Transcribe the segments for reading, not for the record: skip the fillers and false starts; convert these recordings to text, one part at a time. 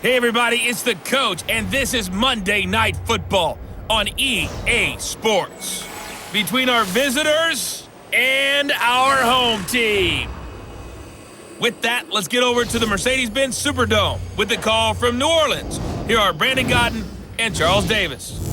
Hey everybody, it's the coach, and this is Monday Night Football on EA Sports. Between our visitors and our home team. With that, let's get over to the Mercedes-Benz Superdome with the call from New Orleans. Here are Brandon Godden and Charles Davis.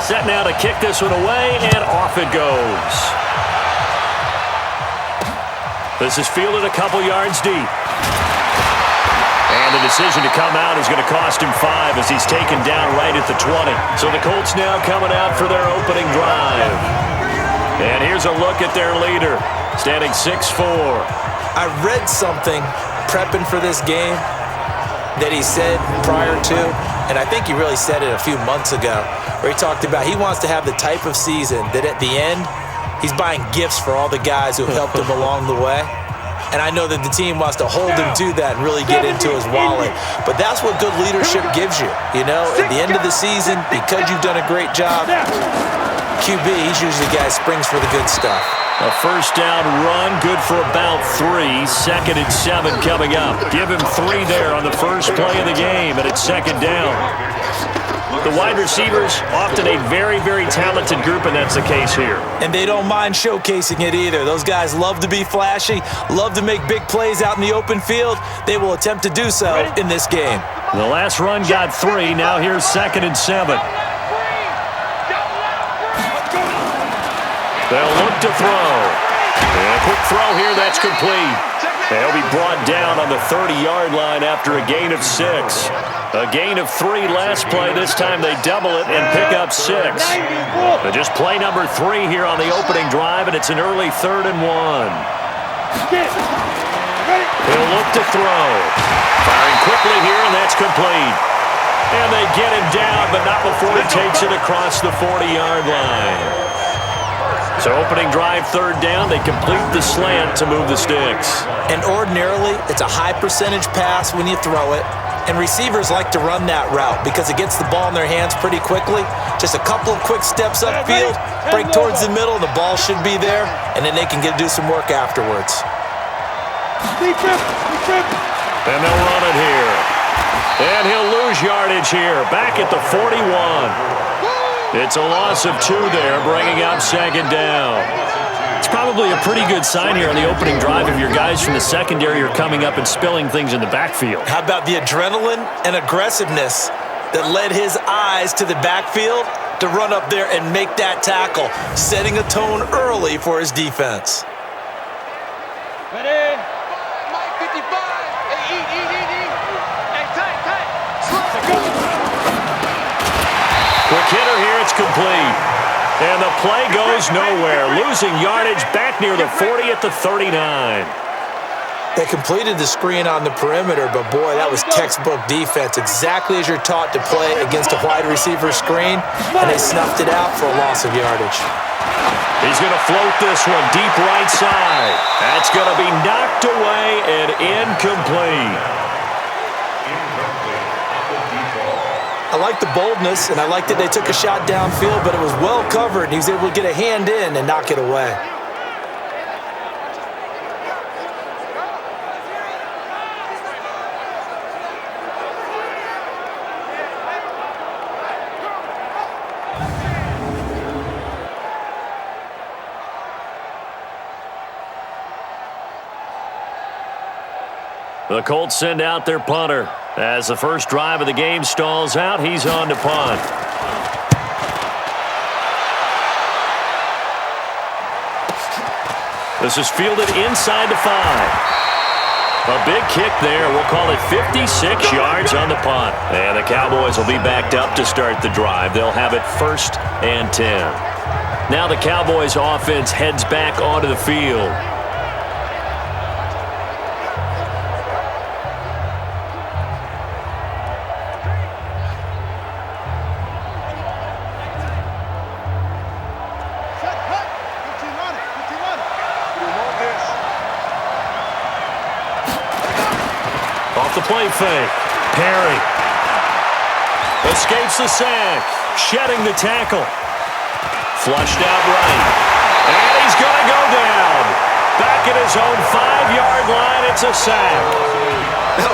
Set now to kick this one away, and off it goes. This is fielded a couple yards deep. And the decision to come out is going to cost him 5 as he's taken down right at the 20. So the Colts now coming out for their opening drive. And here's a look at their leader, standing 6'4". I read something prepping for this game that he said prior to, and I think he really said it a few months ago, where he talked about he wants to have the type of season that at the end, he's buying gifts for all the guys who have helped him along the way. And I know that the team wants to hold him to that and really get into his wallet. But that's what good leadership gives you. You know, at the end of the season, because you've done a great job, QB, he's usually the guy who springs for the good stuff. A first down run, good for about 3. 2nd and 7 coming up. Give him 3 there on the first play of the game, and it's 2nd down. The wide receivers, often a very, very talented group, and that's the case here. And they don't mind showcasing it either. Those guys love to be flashy, love to make big plays out in the open field. They will attempt to do so in this game. The last run got 3. Now here's 2nd and 7. They'll look to throw. And a quick throw here, that's complete. They'll be brought down on the 30-yard line after a gain of 6. A gain of 3 last play. This time they double it and pick up 6. But just play number 3 here on the opening drive, and it's an early 3rd and 1. He'll look to throw. Firing quickly here, and that's complete. And they get him down, but not before he takes it across the 40-yard line. So opening drive, 3rd down, they complete the slant to move the sticks. And ordinarily, it's a high percentage pass when you throw it. And receivers like to run that route because it gets the ball in their hands pretty quickly. Just a couple of quick steps upfield, break towards the middle, the ball should be there, and then they can do some work afterwards. And they'll run it here. And he'll lose yardage here, back at the 41. It's a loss of 2 there, bringing up 2nd down. It's probably a pretty good sign here on the opening drive if your guys from the secondary are coming up and spilling things in the backfield. How about the adrenaline and aggressiveness that led his eyes to the backfield to run up there and make that tackle, setting a tone early for his defense. Ready? Mike 55. Hey, eat. Hey, tight. Quick hitter here, it's complete. And the play goes nowhere, losing yardage back near the 40 at the 39. They completed the screen on the perimeter, but boy, that was textbook defense, exactly as you're taught to play against a wide receiver screen, and they snuffed it out for a loss of yardage. He's going to float this one deep right side. That's going to be knocked away and incomplete. I like the boldness, and I like that they took a shot downfield, but it was well covered, and he was able to get a hand in and knock it away. The Colts send out their punter. As the first drive of the game stalls out, he's on to punt. This is fielded inside the 5. A big kick there. We'll call it 56 yards on the punt. And the Cowboys will be backed up to start the drive. They'll have it 1st and 10. Now the Cowboys offense heads back onto the field. Off the play fake. Perry escapes the sack, shedding the tackle. Flushed out right. And he's going to go down. Back at his own 5-yard line, it's a sack.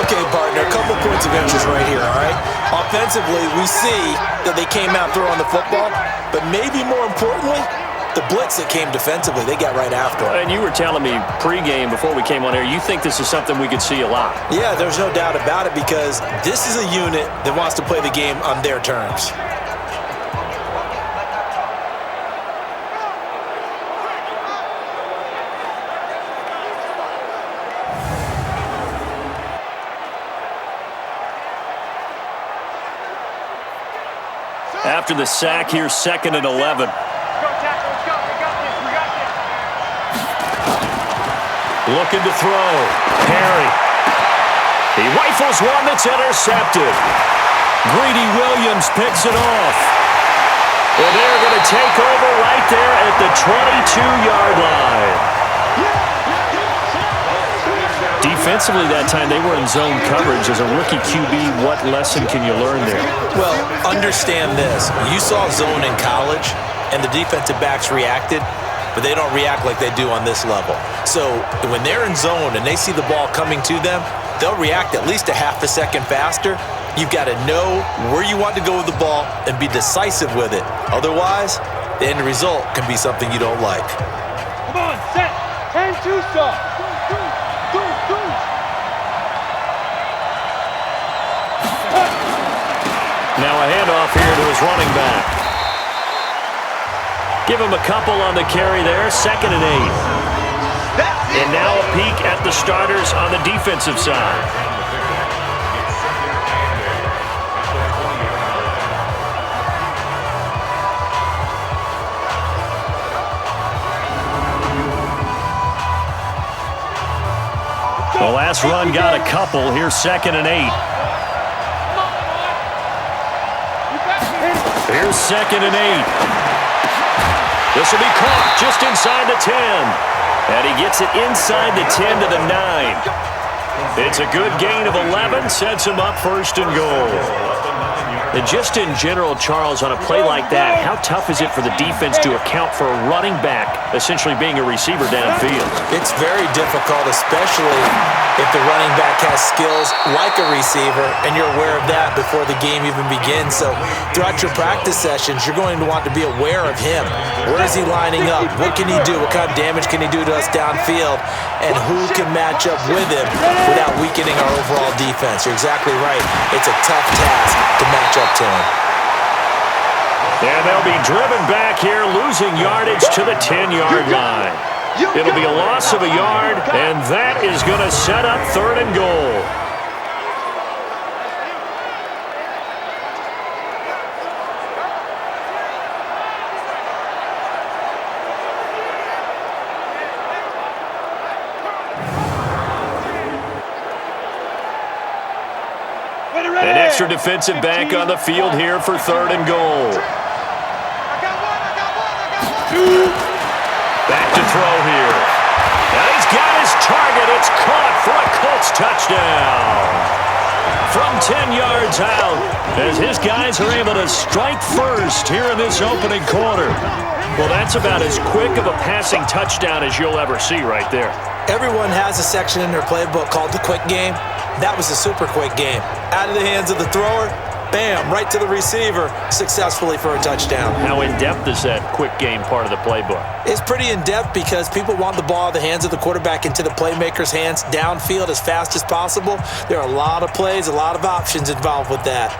Okay, partner, a couple points of interest right here, all right? Offensively, we see that they came out throwing the football, but maybe more importantly, the blitz that came defensively, they got right after it. And you were telling me pregame before we came on air, you think this is something we could see a lot. Yeah, there's no doubt about it because this is a unit that wants to play the game on their terms. After the sack, here's 2nd and 11. Looking to throw. Perry. He rifles one that's intercepted. Greedy Williams picks it off. And they're going to take over right there at the 22-yard line. Defensively that time, they were in zone coverage. As a rookie QB, what lesson can you learn there? Well, understand this. You saw zone in college, and the defensive backs reacted, but they don't react like they do on this level. So when they're in zone and they see the ball coming to them, they'll react at least a half a second faster. You've got to know where you want to go with the ball and be decisive with it. Otherwise, the end result can be something you don't like. Come on, set. 10-2 stop. Now a handoff here to his running back. Give him a couple on the carry there. 2nd and 8. And now a peek at the starters on the defensive side. The last run got a couple. Here's 2nd and 8. Here's 2nd and 8. This will be caught just inside the 10. And he gets it inside the 10 to the 9. It's a good gain of 11. Sets him up 1st and goal. And just in general, Charles, on a play like that, how tough is it for the defense to account for a running back essentially being a receiver downfield? It's very difficult, especially if the running back has skills like a receiver, and you're aware of that before the game even begins. So throughout your practice sessions, you're going to want to be aware of him. Where is he lining up? What can he do? What kind of damage can he do to us downfield? And who can match up with him without weakening our overall defense? You're exactly right. It's a tough task to match up to him. And they'll be driven back here, losing yardage to the 10-yard line. It'll be a loss of a yard, and that is going to set up 3rd and goal. An extra defensive back on the field here for 3rd and goal. Back to throw here. And he's got his target. It's caught for a Colts touchdown. From 10 yards out, as his guys are able to strike first here in this opening quarter. Well, that's about as quick of a passing touchdown as you'll ever see right there. Everyone has a section in their playbook called the quick game. That was a super quick game. Out of the hands of the thrower, bam, right to the receiver, successfully for a touchdown. How in-depth is that quick game part of the playbook? It's pretty in-depth because people want the ball out of the hands of the quarterback into the playmaker's hands downfield as fast as possible. There are a lot of plays, a lot of options involved with that.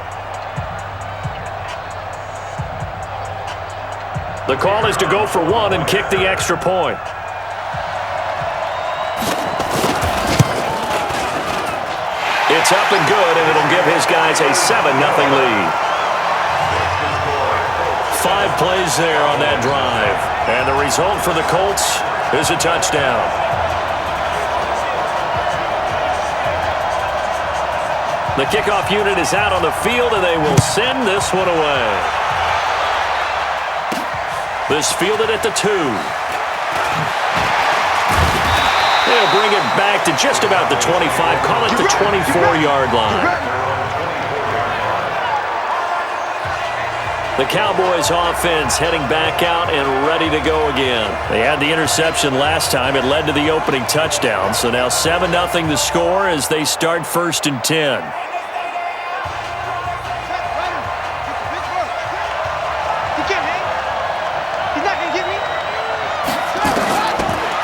The call is to go for one and kick the extra point. It's up and good, and it'll give his guys a 7-0 lead. 5 plays there on that drive. And the result for the Colts is a touchdown. The kickoff unit is out on the field, and they will send this one away. This fielded at the 2. They'll bring it back to just about the 25. Call it the 24-yard line. The Cowboys offense heading back out and ready to go again. They had the interception last time. It led to the opening touchdown. So now 7-0 the score as they start 1st and 10.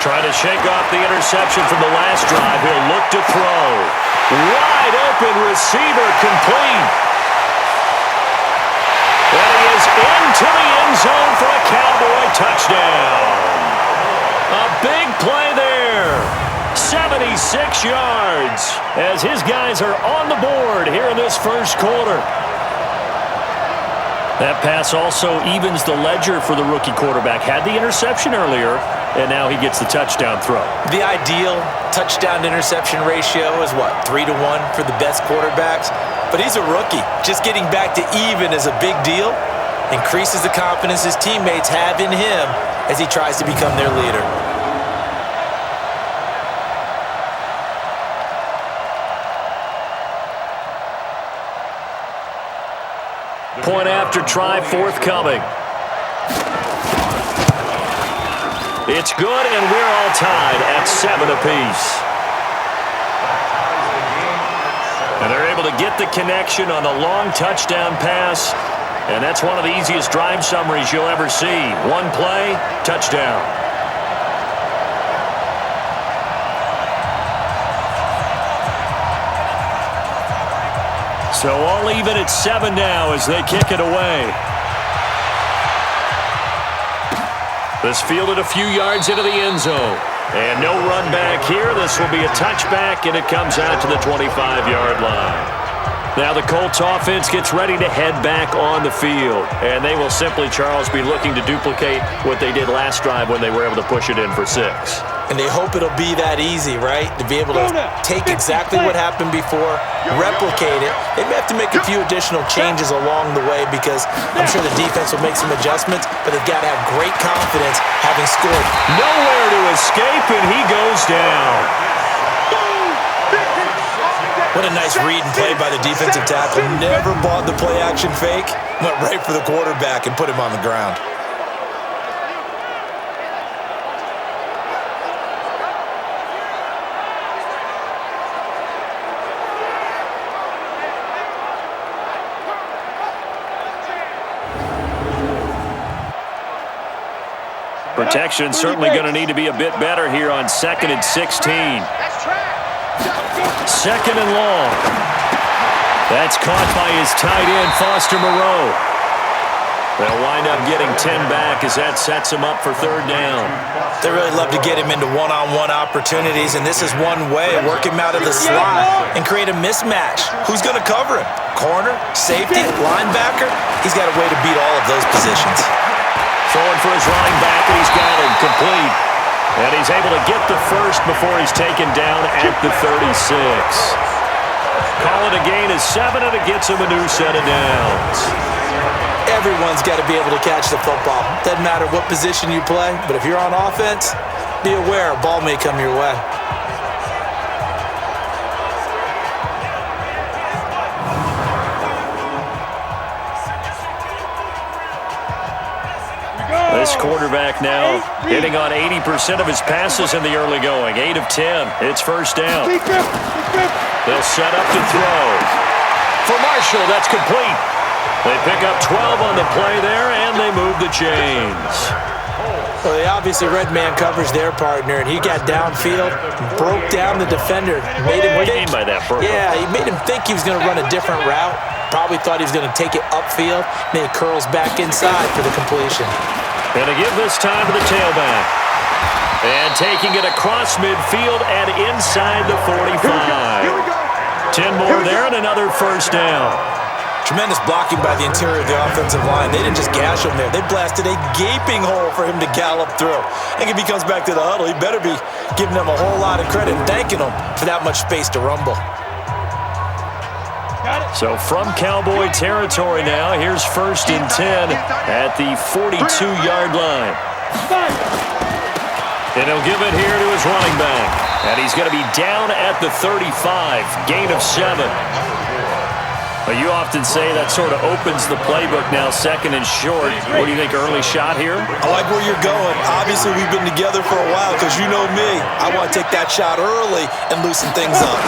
Trying to shake off the interception from the last drive. He'll look to throw. Wide open receiver, complete. And he is into the end zone for a Cowboy touchdown. A big play there. 76 yards as his guys are on the board here in this first quarter. That pass also evens the ledger for the rookie quarterback. Had the interception earlier, and now he gets the touchdown throw. The ideal touchdown-interception ratio is what, 3-1 for the best quarterbacks? But he's a rookie. Just getting back to even is a big deal. Increases the confidence his teammates have in him as he tries to become their leader. Point after try forthcoming. It's good, and we're all tied at 7 apiece. And they're able to get the connection on the long touchdown pass, and that's one of the easiest drive summaries you'll ever see. One play, touchdown. So all even at 7 now as they kick it away. This fielded a few yards into the end zone. And no run back here. This will be a touchback, and it comes out to the 25-yard line. Now the Colts offense gets ready to head back on the field. And they will simply, Charles, be looking to duplicate what they did last drive when they were able to push it in for 6. And they hope it'll be that easy, right? To be able to take exactly what happened before, replicate it. They may have to make a few additional changes along the way because I'm sure the defense will make some adjustments, but they've got to have great confidence having scored. Nowhere to escape, and he goes down. What a nice read and play by the defensive tackle. Never bought the play-action fake. Went right for the quarterback and put him on the ground. Protection certainly going to need to be a bit better here on 2nd and 16. 2nd and long. That's caught by his tight end, Foster Moreau. They'll wind up getting 10 back as that sets him up for 3rd down. They really love to get him into one-on-one opportunities, and this is one way. Work him out of the slot and create a mismatch. Who's going to cover him? Corner, safety, linebacker? He's got a way to beat all of those positions. Throwing for his running back, and he's got him complete. And he's able to get the first before he's taken down at the 36. Call it a gain of 7, and it gets him a new set of downs. Everyone's got to be able to catch the football. Doesn't matter what position you play, but if you're on offense, be aware a ball may come your way. This quarterback now hitting on 80% of his passes in the early going. 8 of 10. It's 1st down. They'll set up to throw. For Marshall, that's complete. They pick up 12 on the play there, and they move the chains. Well, they obviously red man covers their partner, and he got downfield, broke down the defender. Made him what do you mean by that, Burko? Yeah, he made him think he was going to run a different route. Probably thought he was going to take it upfield. Then he curls back inside for the completion. And to give this time to the tailback. And taking it across midfield and inside the 45. 10 more there and another 1st down. Tremendous blocking by the interior of the offensive line. They didn't just gash him there. They blasted a gaping hole for him to gallop through. I think if he comes back to the huddle, he better be giving them a whole lot of credit and thanking them for that much space to rumble. So from Cowboy territory now, here's 1st and 10 at the 42-yard line. And he'll give it here to his running back. And he's going to be down at the 35, gain of 7. Well, you often say that sort of opens the playbook now, 2nd and short. What do you think, early shot here? I like where you're going. Obviously, we've been together for a while because you know me. I want to take that shot early and loosen things up.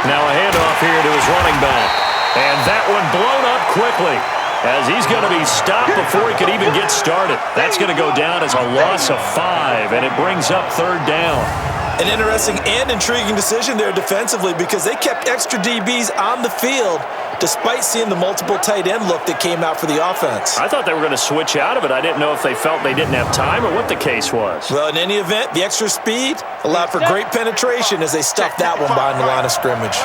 Now a handoff here to his running back. And that one blown up quickly as he's going to be stopped before he could even get started. That's going to go down as a loss of 5, and it brings up 3rd down. An interesting and intriguing decision there defensively because they kept extra DBs on the field despite seeing the multiple tight end look that came out for the offense. I thought they were going to switch out of it. I didn't know if they felt they didn't have time or what the case was. Well, in any event, the extra speed allowed for great penetration as they stuffed that one behind the line of scrimmage.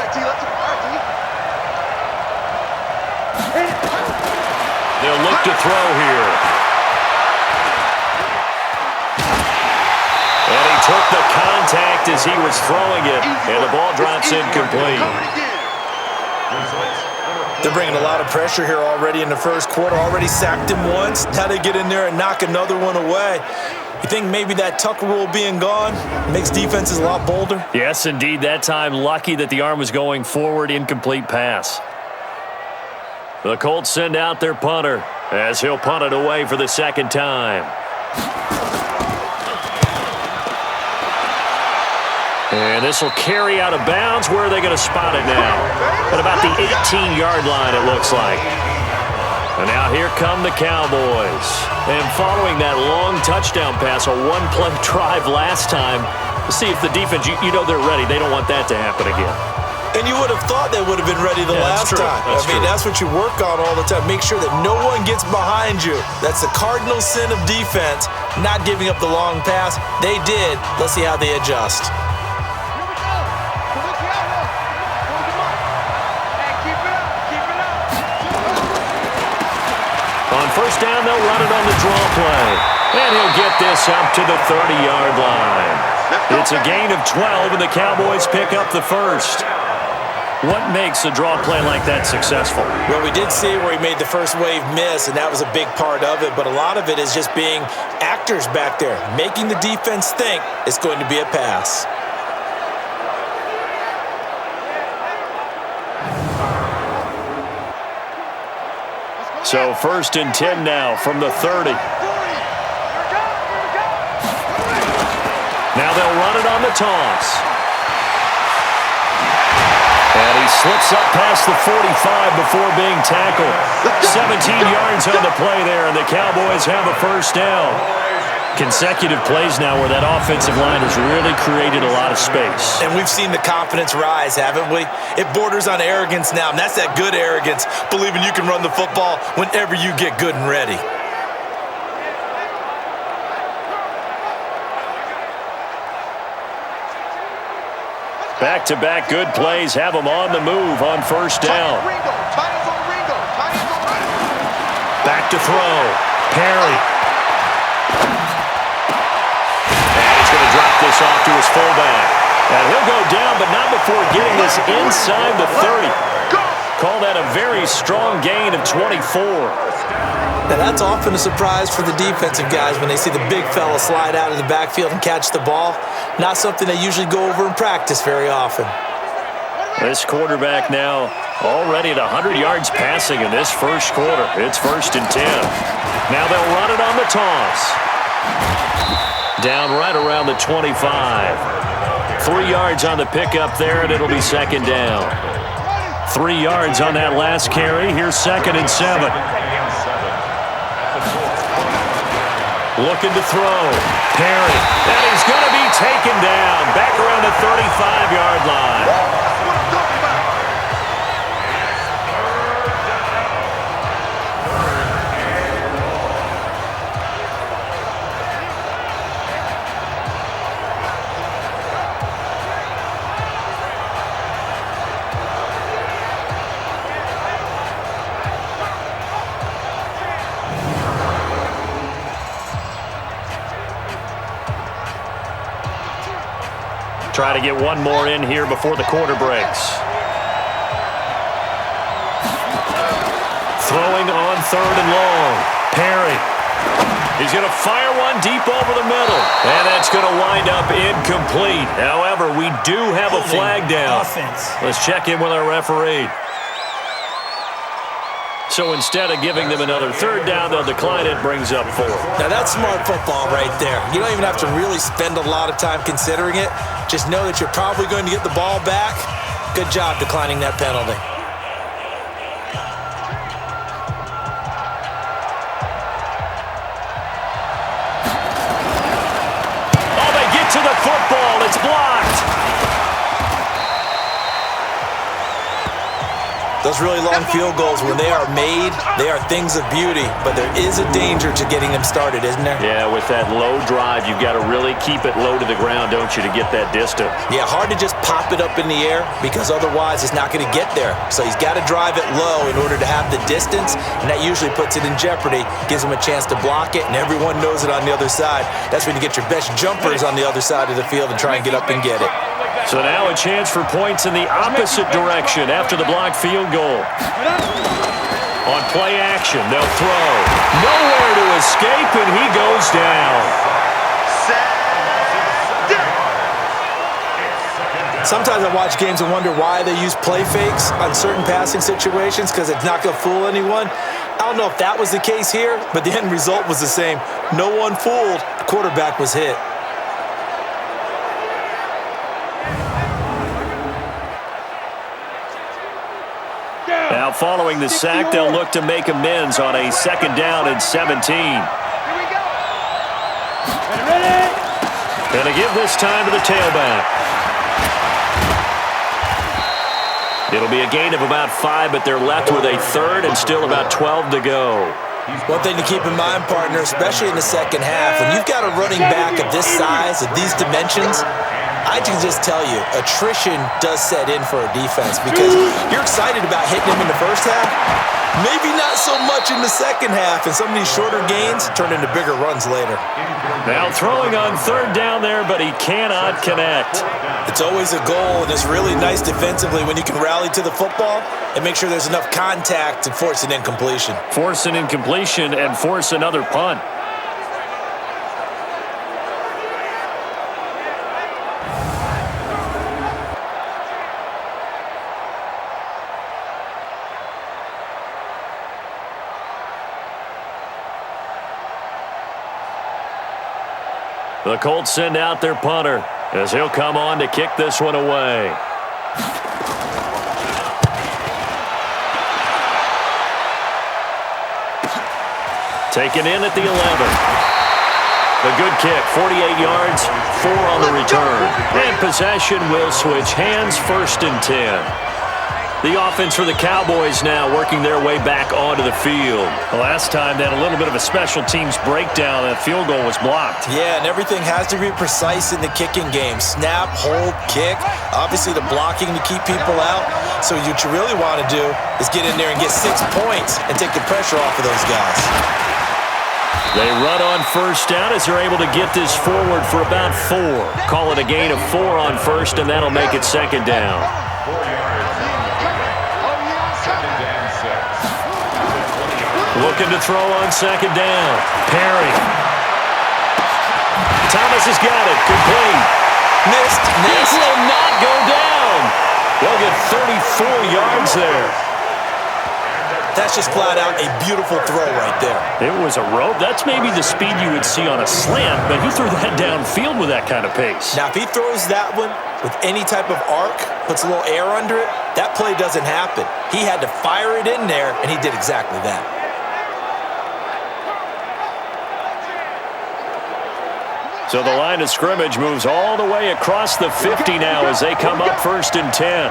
They'll look to throw here. And he took the contact as he was throwing it, and the ball drops incomplete. They're bringing a lot of pressure here already in the first quarter. Already sacked him once. Now they get in there and knock another one away. You think maybe that Tucker rule being gone makes defenses a lot bolder? Yes, indeed. That time, lucky that the arm was going forward, incomplete pass. The Colts send out their punter as he'll punt it away for the 2nd time. And this will carry out of bounds. Where are they going to spot it now? At about the 18-yard line, it looks like. And now here come the Cowboys. And following that long touchdown pass, a one-play drive last time, to see if the defense, you know they're ready. They don't want that to happen again. And you would have thought they would have been ready the last time. That's what you work on all the time. Make sure that no one gets behind you. That's the cardinal sin of defense, not giving up the long pass. They did. Let's see how they adjust. On 1st down, they'll run it on the draw play. And he'll get this up to the 30-yard line. It's a gain of 12, and the Cowboys pick up the 1st. What makes a draw play like that successful? Well, we did see where he made the first wave miss, and that was a big part of it. But a lot of it is just being actors back there, making the defense think it's going to be a pass. So 1st and 10 now from the 30. Now they'll run it on the toss. And he slips up past the 45 before being tackled. 17 yards on the play there, and the Cowboys have a 1st down. Consecutive plays now where that offensive line has really created a lot of space. And we've seen the confidence rise, haven't we? It borders on arrogance now, and that's that good arrogance, believing you can run the football whenever you get good and ready. Back-to-back good plays have them on the move on 1st down. Back to throw. Perry. And he's going to drop this off to his fullback. And he'll go down, but not before getting this inside the 30. Call that a very strong gain of 24. Now that's often a surprise for the defensive guys when they see the big fella slide out of the backfield and catch the ball. Not something they usually go over in practice very often. This quarterback now already at 100 yards passing in this first quarter. It's 1st and 10. Now they'll run it on the toss. Down right around the 25. 3 yards on the pickup there, and it'll be 2nd down. 3 yards on that last carry. Here's 2nd and 7. Looking to throw. Perry. And he's going to be taken down. Back around the 35-yard line. Try to get one more in here before the quarter breaks. Throwing on 3rd and long. Perry. He's going to fire one deep over the middle. And that's going to wind up incomplete. However, we do have a flag down. Let's check in with our referee. So instead of giving them another 3rd down, they'll decline it, brings up 4. Now that's smart football right there. You don't even have to really spend a lot of time considering it. Just know that you're probably going to get the ball back. Good job declining that penalty. Oh, they get to the football. It's blocked. Those really long field goals, when they are made, they are things of beauty, but there is a danger to getting them started, isn't there? Yeah, with that low drive, you've got to really keep it low to the ground, don't you, to get that distance. Yeah, hard to just pop it up in the air because otherwise it's not going to get there. So he's got to drive it low in order to have the distance, and that usually puts it in jeopardy, gives him a chance to block it, and everyone knows it on the other side. That's when you get your best jumpers on the other side of the field and try and get up and get it. So now a chance for points in the opposite direction after the blocked field goal. On play action, they'll throw. Nowhere to escape, and he goes down. Sometimes I watch games and wonder why they use play fakes on certain passing situations because it's not going to fool anyone. I don't know if that was the case here, but the end result was the same. No one fooled. The quarterback was hit. Now following the sack, they'll look to make amends on a 2nd down and 17. Going to give this time to the tailback. It'll be a gain of about 5, but they're left with a 3rd and still about 12 to go. One thing to keep in mind, partner, especially in the second half, when you've got a running back of this size, of these dimensions, I can just tell you, attrition does set in for a defense because you're excited about hitting him in the first half, maybe not so much in the second half, and some of these shorter gains turn into bigger runs later. Now throwing on 3rd down there, but he cannot connect. It's always a goal, and it's really nice defensively when you can rally to the football and make sure there's enough contact to force an incompletion. Force an incompletion and force another punt. The Colts send out their punter as he'll come on to kick this one away. Taken in at the 11. A good kick, 48 yards, 4 on the return. And possession will switch hands, 1st and 10. The offense for the Cowboys now working their way back onto the field. The last time they had a little bit of a special teams breakdown, that field goal was blocked. Yeah, and everything has to be precise in the kicking game. Snap, hold, kick. Obviously the blocking to keep people out. So what you really want to do is get in there and get 6 points and take the pressure off of those guys. They run on 1st down as they're able to get this forward for about 4. Call it a gain of 4 on 1st, and that'll make it 2nd down. Looking to throw on 2nd down. Perry. Thomas has got it. Complete. Missed. This will not go down. They'll get 34 yards there. That's just flat out a beautiful throw right there. It was a rope. That's maybe the speed you would see on a slant, but he threw that downfield with that kind of pace. Now, if he throws that one with any type of arc, puts a little air under it, that play doesn't happen. He had to fire it in there, and he did exactly that. So the line of scrimmage moves all the way across the 50 now as they come up 1st and 10.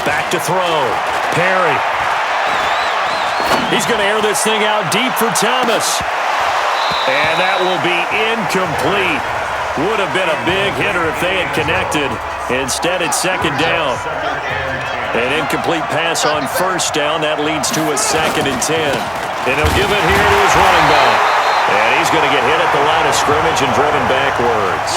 Back to throw. Perry. He's going to air this thing out deep for Thomas. And that will be incomplete. Would have been a big hitter if they had connected. Instead, it's 2nd down. An incomplete pass on 1st down. That leads to a 2nd and 10. And he'll give it here to his running back. And he's going to get hit at the line of scrimmage and driven backwards.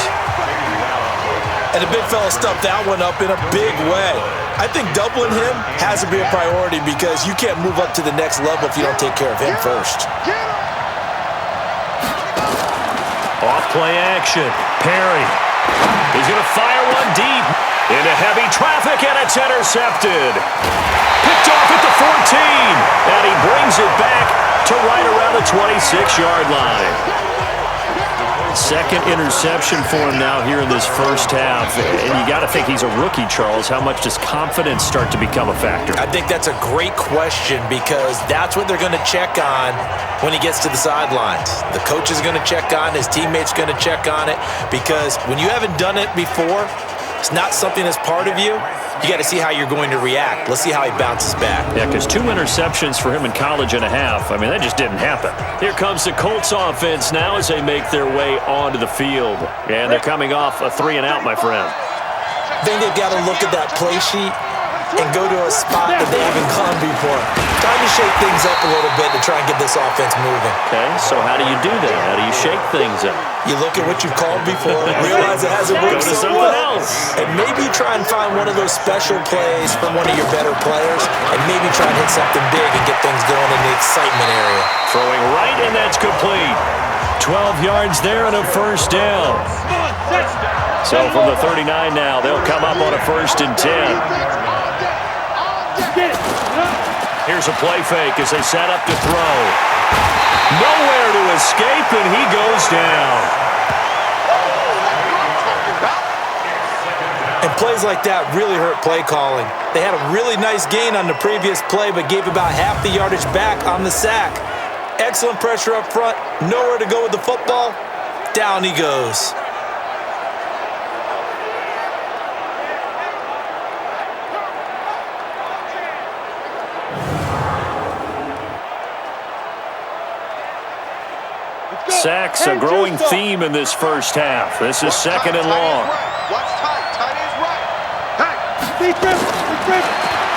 And the big fella stuffed that one up in a big way. I think doubling him has to be a priority because you can't move up to the next level if you don't take care of him first. Off play action. Perry. He's going to fire one deep into heavy traffic, and it's intercepted. Picked off at the 14, and he brings it back to right around the 26-yard line. Second interception for him now here in this first half. And you got to think he's a rookie, Charles. How much does confidence start to become a factor? I think that's a great question because that's what they're going to check on when he gets to the sidelines. The coach is going to check on, his teammates going to check on it because when you haven't done it before, it's not something that's part of you. You got to see how you're going to react. Let's see how he bounces back. Yeah, because 2 interceptions for him in college and a half. I mean, that just didn't happen. Here comes the Colts offense now as they make their way onto the field. And they're coming off a 3-and-out, my friend. I think they've got to look at that play sheet and go to a spot that they haven't gone before. Time to shake things up a little bit to try and get this offense moving. Okay, so how do you do that? How do you shake things up? You look at what you've called before, realize it hasn't worked so well, and maybe try and find one of those special plays from one of your better players, and maybe try and hit something big and get things going in the excitement area. Throwing right, and that's complete. 12 yards there and a first down. So from the 39 now, they'll come up on a 1st and 10. Here's a play fake as they set up to throw. Nowhere to escape, and he goes down. And plays like that really hurt play calling. They had a really nice gain on the previous play, but gave about half the yardage back on the sack. Excellent pressure up front, nowhere to go with the football. Down he goes. Sacks, a growing theme in this first half. This is 2nd and long. Watch tight. Tight ends right.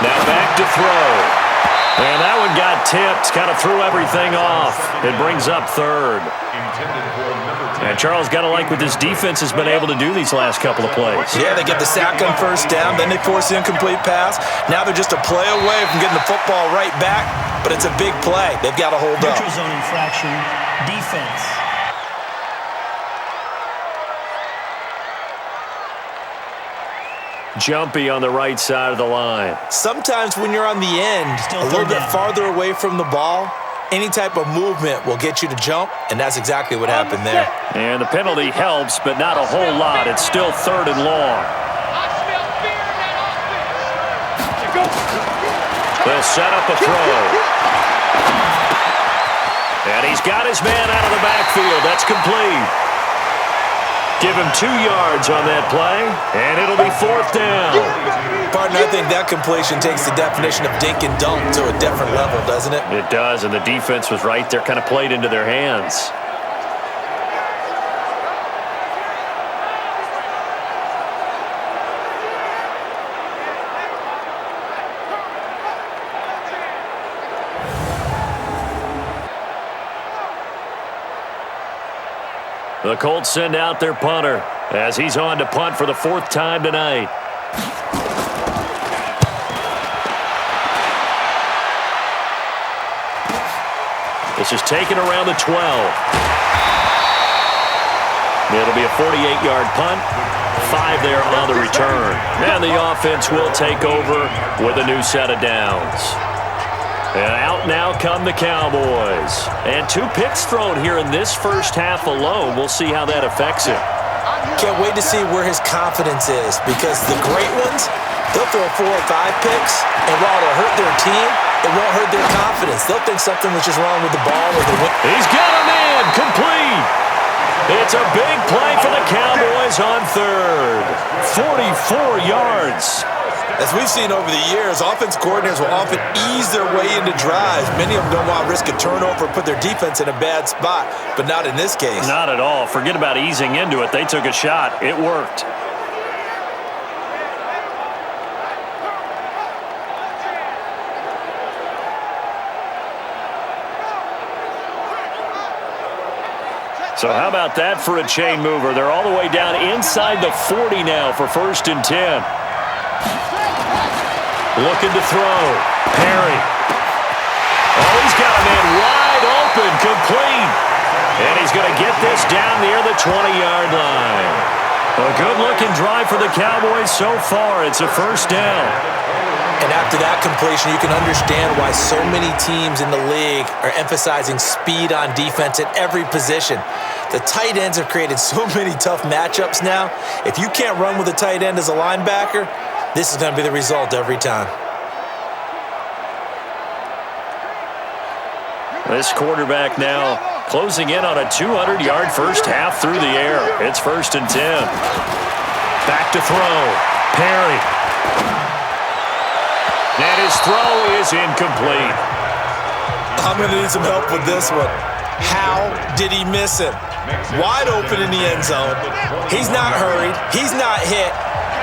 Now back to throw. And that one got tipped, kind of threw everything off. It brings up 3rd. And Charles, got to like what this defense has been able to do these last couple of plays. Yeah, they get the sack on 1st down, then they force the incomplete pass. Now they're just a play away from getting the football right back, but it's a big play. They've got to hold up. Neutral zone infraction, defense. Jumpy on the right side of the line. Sometimes when you're on the end, a little bit farther away from the ball, any type of movement will get you to jump, and that's exactly what happened there. And the penalty helps, but not a whole lot. It's still 3rd and long. They'll set up a throw. And he's got his man out of the backfield. That's complete. Give him 2 yards on that play, and it'll be 4th down. Partner, I think that completion takes the definition of dink and dunk to a different level, doesn't it? It does, and the defense was right there, kind of played into their hands. The Colts send out their punter as he's on to punt for the 4th time tonight. This is taken around the 12. It'll be a 48-yard punt. 5 there on the return. And the offense will take over with a new set of downs. And out now come the Cowboys. And 2 picks thrown here in this first half alone. We'll see how that affects him. Can't wait to see where his confidence is because the great ones, they'll throw 4 or 5 picks, and while it'll hurt their team, it won't hurt their confidence. They'll think something was just wrong with the ball or the win. He's got a man complete. It's a big play for the Cowboys on 3rd. 44 yards. As we've seen over the years, offense coordinators will often ease their way into drives. Many of them don't want to risk a turnover or put their defense in a bad spot, but not in this case. Not at all. Forget about easing into it. They took a shot. It worked. So how about that for a chain mover? They're all the way down inside the 40 now for 1st and 10. Looking to throw. Perry. Oh, he's got a man wide open, complete. And he's going to get this down near the 20-yard line. A good-looking drive for the Cowboys so far. It's a 1st down. And after that completion, you can understand why so many teams in the league are emphasizing speed on defense at every position. The tight ends have created so many tough matchups now. If you can't run with a tight end as a linebacker, this is going to be the result every time. This quarterback now closing in on a 200-yard first half through the air. It's 1st and 10. Back to throw. Perry. And his throw is incomplete. I'm going to need some help with this one. How did he miss him? Wide open in the end zone. He's not hurried. He's not hit.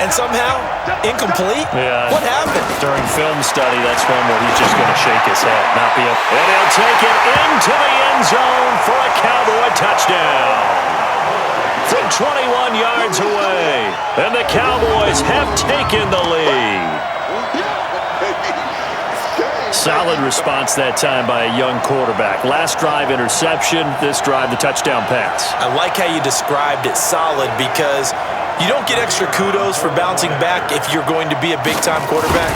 And somehow, incomplete? Yeah. What happened? During film study, that's one where he's just going to shake his head, not be able. And he'll take it into the end zone for a Cowboy touchdown. From 21 yards away. And the Cowboys have taken the lead. Solid response that time by a young quarterback. Last drive, interception. This drive, the touchdown pass. I like how you described it, solid, because you don't get extra kudos for bouncing back if you're going to be a big-time quarterback.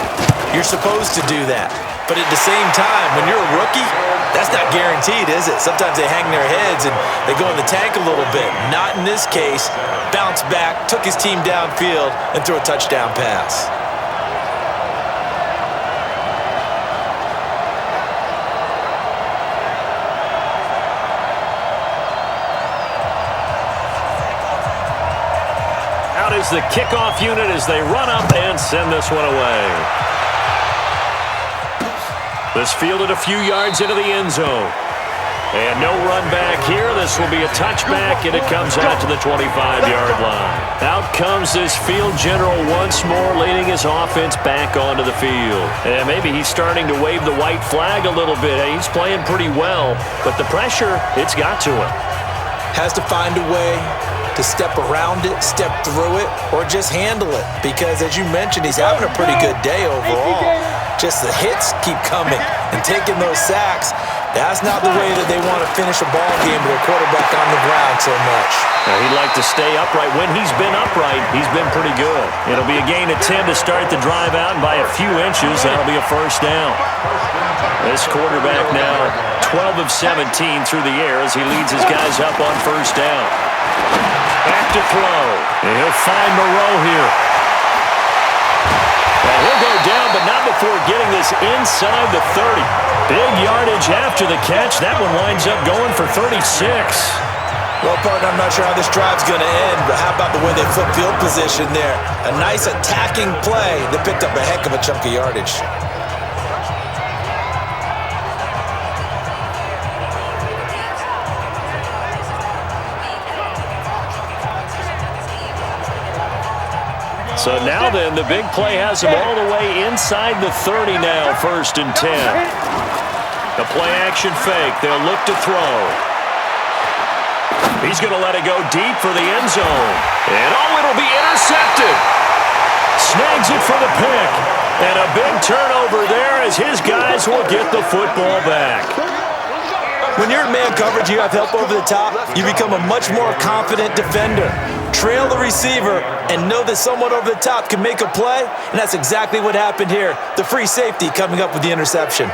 You're supposed to do that. But at the same time, when you're a rookie, that's not guaranteed, is it? Sometimes they hang their heads and they go in the tank a little bit. Not in this case. Bounced back, took his team downfield, and threw a touchdown pass. Is the kickoff unit as they run up and send this one away. This fielded a few yards into the end zone. And no run back here. This will be a touchback, and it comes out to the 25-yard line. Out comes this field general once more, leading his offense back onto the field. And maybe he's starting to wave the white flag a little bit. He's playing pretty well, but the pressure, it's got to him. Has to find a way to step around it, step through it, or just handle it. Because as you mentioned, he's having a pretty good day overall. Just the hits keep coming and taking those sacks. That's not the way that they want to finish a ball game with their quarterback on the ground so much. Now, he'd like to stay upright. When he's been upright, he's been pretty good. It'll be a gain of 10 to start the drive out, and by a few inches, that'll be a 1st down. This quarterback now 12 of 17 through the air as he leads his guys up on 1st down. Back to throw. And he'll find Moreau here. Well, he'll go down, but not before getting this inside the 30. Big yardage after the catch. That one winds up going for 36. Well, partner, I'm not sure how this drive's going to end, but how about the way they flip field position there? A nice attacking play that picked up a heck of a chunk of yardage. So now then, the big play has him all the way inside the 30 now, 1st and 10. The play action fake. They'll look to throw. He's going to let it go deep for the end zone. And oh, it'll be intercepted. Snags it for the pick. And a big turnover there as his guys will get the football back. When you're in man coverage, you have help over the top, you become a much more confident defender. Trail the receiver and know that someone over the top can make a play, and that's exactly what happened here. The free safety coming up with the interception.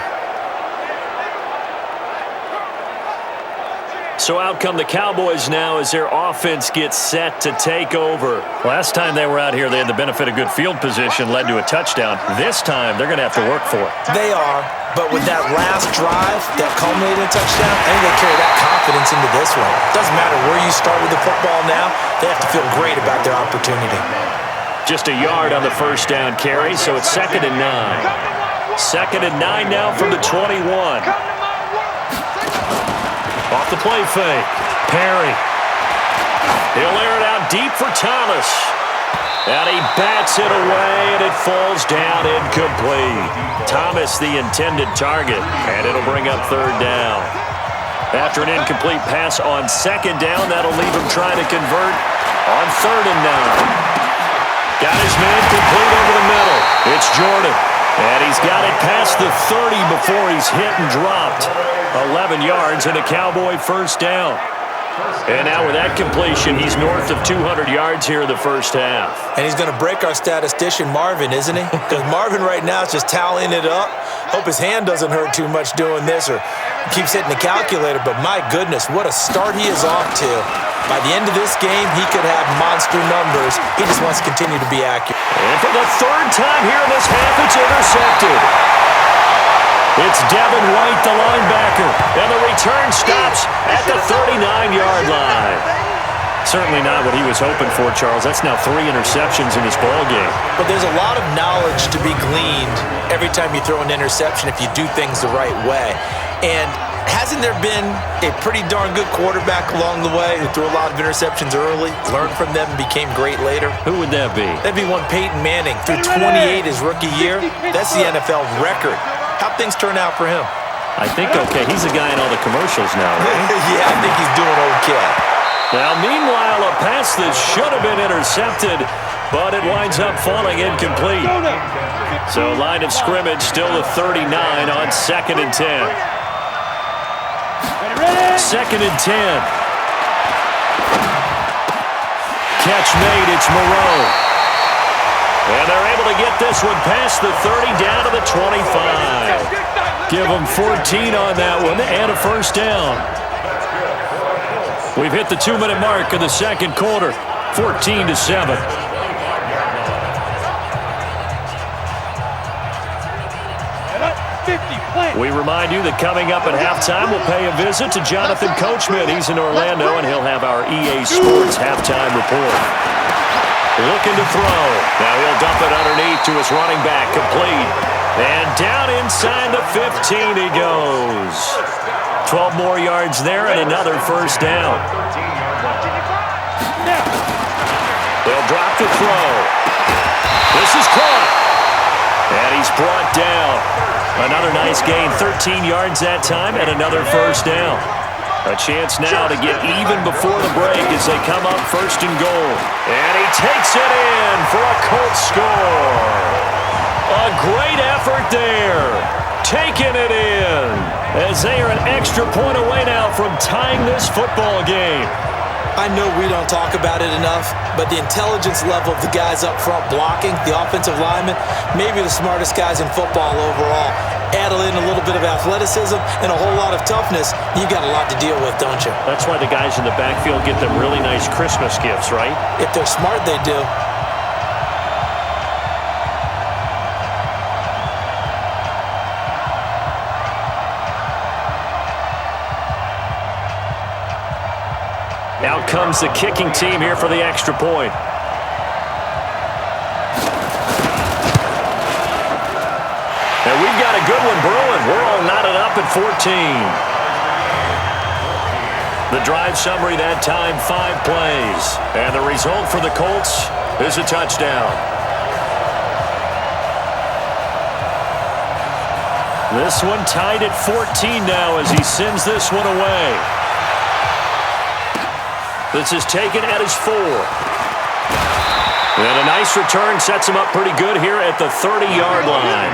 So out come the Cowboys now as their offense gets set to take over. Last time they were out here, they had the benefit of good field position, led to a touchdown. This time, they're going to have to work for it. They are, but with that last drive that culminated in a touchdown, I think they carry that confidence into this one. Doesn't matter where you start with the football now, they have to feel great about their opportunity. Just a yard on the 1st down carry, so it's 2nd and 9. 2nd and 9 now from the 21. Off the play fake. Perry. He'll air it out deep for Thomas. And he bats it away, and it falls down incomplete. Thomas the intended target, and it'll bring up 3rd down. After an incomplete pass on second down, that'll leave him trying to convert on 3rd and 9. Got his man complete over the middle. It's Jordan. And he's got it past the 30 before he's hit and dropped. 11 yards and a Cowboy first down. And now with that completion, he's north of 200 yards here in the first half. And he's going to break our statistician, Marvin, isn't he? Because Marvin right now is just tallying it up. Hope his hand doesn't hurt too much doing this or keeps hitting the calculator. But my goodness, what a start he is off to. By the end of this game, he could have monster numbers. He just wants to continue to be accurate. And for the 3rd time here in this half, it's intercepted. It's Devin White, the linebacker, and the return stops at the 39-yard line. Certainly not what he was hoping for, Charles. That's now 3 interceptions in this ballgame. But there's a lot of knowledge to be gleaned every time you throw an interception if you do things the right way. And hasn't there been a pretty darn good quarterback along the way who threw a lot of interceptions early, learned from them, and became great later? Who would that be? That'd be one Peyton Manning. Threw 28 his rookie year. That's the NFL record. How'd things turn out for him? I think okay. He's a guy in all the commercials now, right? Yeah, I think he's doing okay. Now, meanwhile, a pass that should have been intercepted, but it winds up falling incomplete. So line of scrimmage still at 39 on 2nd and 10. 2nd and 10. Catch made, it's Moreau. And they're able to get this one past the 30 down to the 25. Give them 14 on that one and a first down. We've hit the 2-minute mark of the second quarter, 14-7. We remind you that coming up at halftime, we'll pay a visit to Jonathan Coachman. He's in Orlando, and he'll have our EA Sports halftime report. Looking to throw. Now he'll dump it underneath to his running back, complete. And down inside the 15 he goes. 12 more yards there and another first down. They'll drop the throw. This is caught. And he's brought down. Another nice gain, 13 yards that time, and another first down. A chance now to get even before the break as they come up 1st and goal. And he takes it in for a Colts score. A great effort there. Taking it in as they are an extra point away now from tying this football game. I know we don't talk about it enough, but the intelligence level of the guys up front blocking, the offensive linemen, maybe the smartest guys in football overall. Add in a little bit of athleticism and a whole lot of toughness, you got a lot to deal with, don't you? That's why the guys in the backfield get them really nice Christmas gifts, right? If they're smart, they do. Out comes the kicking team here for the extra point. And we've got a good one brewing. We're all knotted up at 14. The drive summary that time, 5 plays. And the result for the Colts is a touchdown. This one tied at 14 now as he sends this one away. This is taken at his 4. And a nice return sets him up pretty good here at the 30-yard line.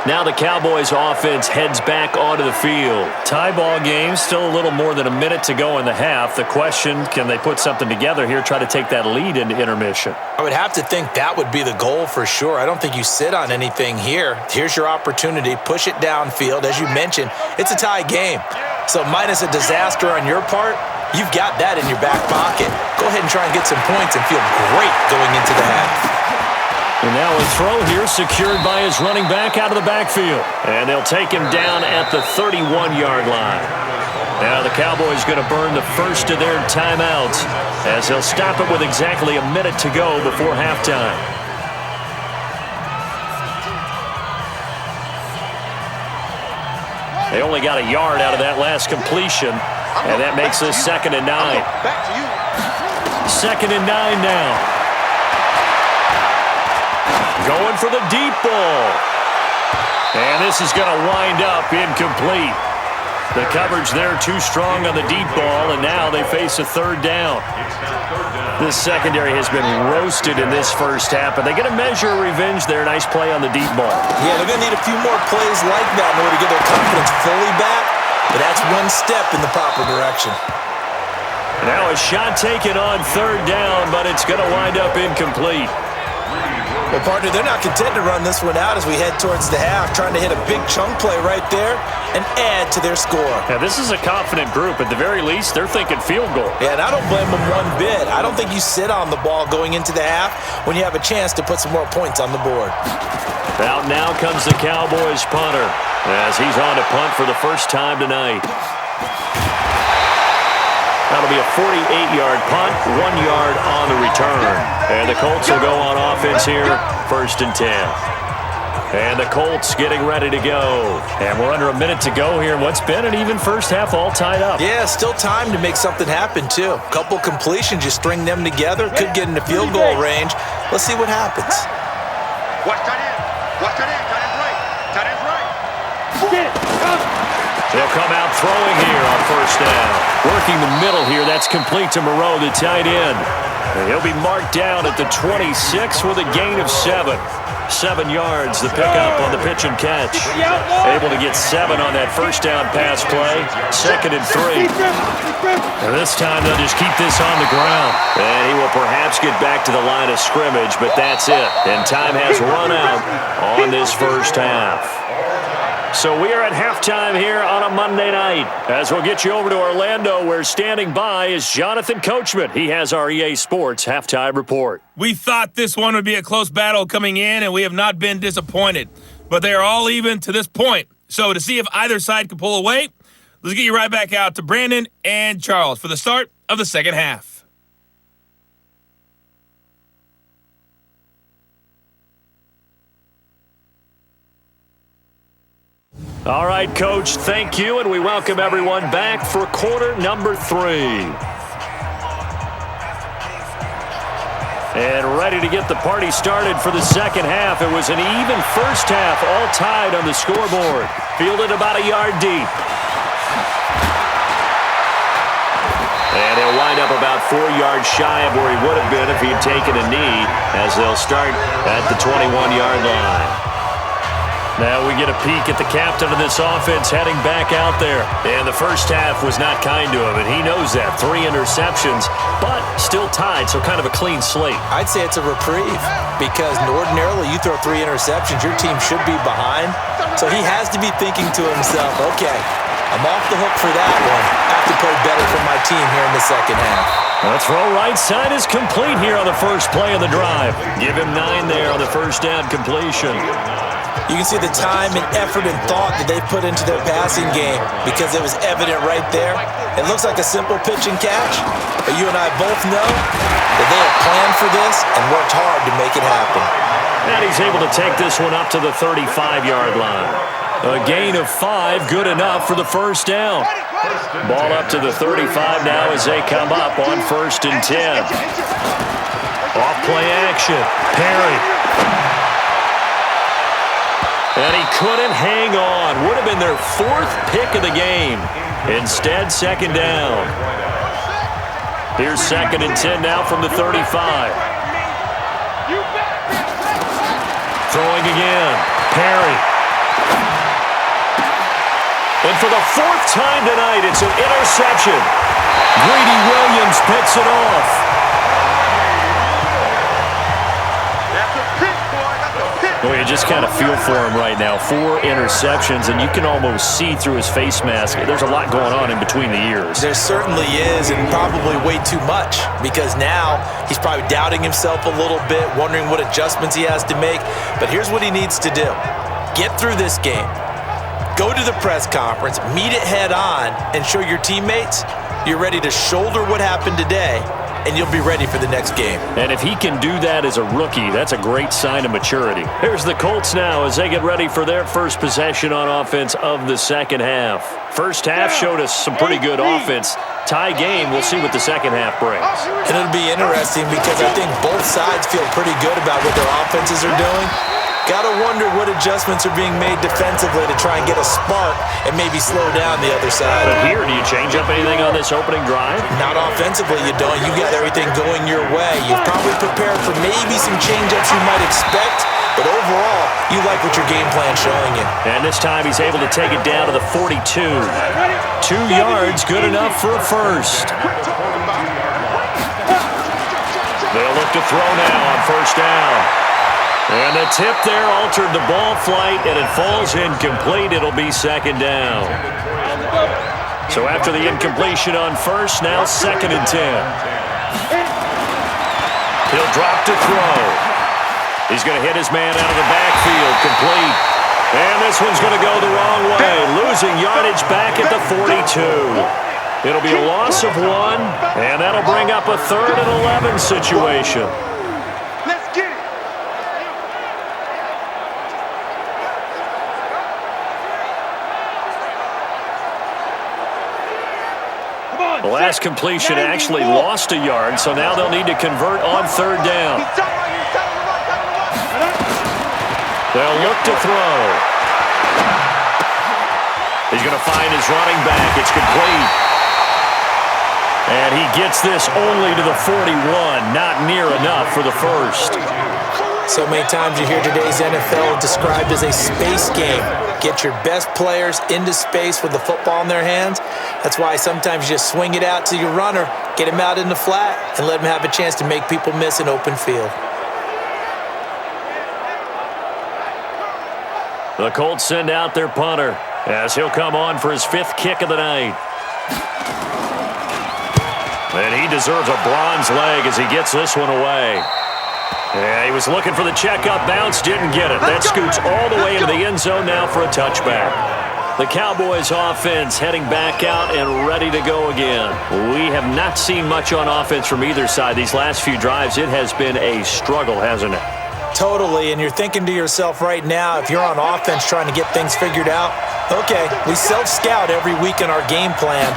Now the Cowboys offense heads back onto the field. Tie ball game, still a little more than a minute to go in the half. The question, can they put something together here, try to take that lead into intermission? I would have to think that would be the goal for sure. I don't think you sit on anything here. Here's your opportunity. Push it downfield. As you mentioned, it's a tie game. So minus a disaster on your part, you've got that in your back pocket. Go ahead and try and get some points and feel great going into the half. And now a throw here secured by his running back out of the backfield. And they'll take him down at the 31-yard line. Now the Cowboys going to burn the first of their timeouts as they'll stop it with exactly a minute to go before halftime. They only got a yard out of that last completion, and that makes this 2nd and 9. 2nd and 9 now. Going for the deep ball. And this is going to wind up incomplete. The coverage there too strong on the deep ball, and now they face a third down. This secondary has been roasted in this first half, but they get a measure of revenge there. Nice play on the deep ball. Yeah, they're going to need a few more plays like that in order to get their confidence fully back, but that's one step in the proper direction. Now a shot taken on third down, but it's going to wind up incomplete. Well, partner, they're not content to run this one out as we head towards the half, trying to hit a big chunk play right there and add to their score. Now, this is a confident group. At the very least, they're thinking field goal. Yeah, and I don't blame them one bit. I don't think you sit on the ball going into the half when you have a chance to put some more points on the board. Out now comes the Cowboys punter as he's on to punt for the first time tonight. That'll be a 48-yard punt, 1 yard on the return. And the Colts will go on offense here, 1st and 10. And the Colts getting ready to go. And we're under a minute to go here in what's been an even first half, all tied up. Yeah, still time to make something happen, too. A couple completions, you string them together, could get into field goal range. Let's see what happens. Watch tight end. Watch tight end. Tight end's right. Tight end's right. They'll come out throwing here on 1st down. Working the middle here, that's complete to Moreau, the tight end. And he'll be marked down at the 26 with a gain of 7. 7 yards, the pickup on the pitch and catch. Able to get 7 on that 1st down pass play. 2nd and 3. And this time they'll just keep this on the ground. And he will perhaps get back to the line of scrimmage, but that's it. And time has run out on this first half. So we are at halftime here on a Monday night. As we'll get you over to Orlando, where standing by is Jonathan Coachman. He has our EA Sports halftime report. We thought this one would be a close battle coming in, and we have not been disappointed. But they are all even to this point. So to see if either side can pull away, let's get you right back out to Brandon and Charles for the start of the second half. All right, Coach, thank you, and we welcome everyone back for quarter number 3. And ready to get the party started for the second half. It was an even first half, all tied on the scoreboard. Fielded about a yard deep. And he'll wind up about 4 yards shy of where he would have been if he had taken a knee, as they'll start at the 21-yard line. Now we get a peek at the captain of this offense heading back out there. And the first half was not kind to him, and he knows that. 3 interceptions, but still tied, so kind of a clean slate. I'd say it's a reprieve because ordinarily you throw 3 interceptions, your team should be behind. So he has to be thinking to himself, okay, I'm off the hook for that one. I have to play better for my team here in the second half. The throw right side is complete here on the first play of the drive. Give him 9 there on the first down completion. You can see the time and effort and thought that they put into their passing game because it was evident right there. It looks like a simple pitch and catch, but you and I both know that they have planned for this and worked hard to make it happen. And he's able to take this one up to the 35-yard line. A gain of 5, good enough for the first down. Ball up to the 35 now as they come up on 1st and 10. Off play action. Perry. And he couldn't hang on. Would have been their 4th pick of the game. Instead, 2nd down. Here's 2nd and 10 now from the 35. Throwing again. Perry. And for the 4th time tonight, it's an interception. Greedy Williams picks it off. Well, you just kind of feel for him right now. 4 interceptions, and you can almost see through his face mask. There's a lot going on in between the ears. There certainly is, and probably way too much, because now he's probably doubting himself a little bit, wondering what adjustments he has to make. But here's what he needs to do. Get through this game. Go to the press conference, meet it head on, and show your teammates you're ready to shoulder what happened today, and you'll be ready for the next game. And if he can do that as a rookie, that's a great sign of maturity. Here's the Colts now as they get ready for their first possession on offense of the second half. First half showed us some pretty good offense. Tie game, we'll see what the second half brings. And it'll be interesting because I think both sides feel pretty good about what their offenses are doing. Gotta wonder what adjustments are being made defensively to try and get a spark and maybe slow down the other side. But here, do you change up anything on this opening drive? Not offensively, you don't. You got everything going your way. You've probably prepared for maybe some change-ups you might expect, but overall, you like what your game plan's showing you. And this time he's able to take it down to the 42. 2 yards, good enough for a first. They'll look to throw now on first down. And the tip there altered the ball flight, and it falls incomplete. It'll be second down. So after the incompletion on first, now 2nd and 10. He'll drop to throw. He's going to hit his man out of the backfield, complete. And this one's going to go the wrong way, losing yardage back at the 42. It'll be a loss of 1, and that'll bring up a 3rd and 11 situation. Let's get it. The last completion actually lost a yard, so now they'll need to convert on 3rd down. They'll look to throw. He's going to find his running back. It's complete. And he gets this only to the 41, not near enough for the first. So many times you hear today's NFL described as a space game. Get your best players into space with the football in their hands. That's why sometimes you just swing it out to your runner, get him out in the flat, and let him have a chance to make people miss an open field. The Colts send out their punter as he'll come on for his 5th kick of the night. And he deserves a bronze leg as he gets this one away. Yeah, he was looking for the check-up bounce, didn't get it. That scoots all the way into the end zone now for a touchback. The Cowboys offense heading back out and ready to go again. We have not seen much on offense from either side these last few drives. It has been a struggle, hasn't it? Totally, and you're thinking to yourself right now, if you're on offense trying to get things figured out, okay, we self-scout every week in our game plan.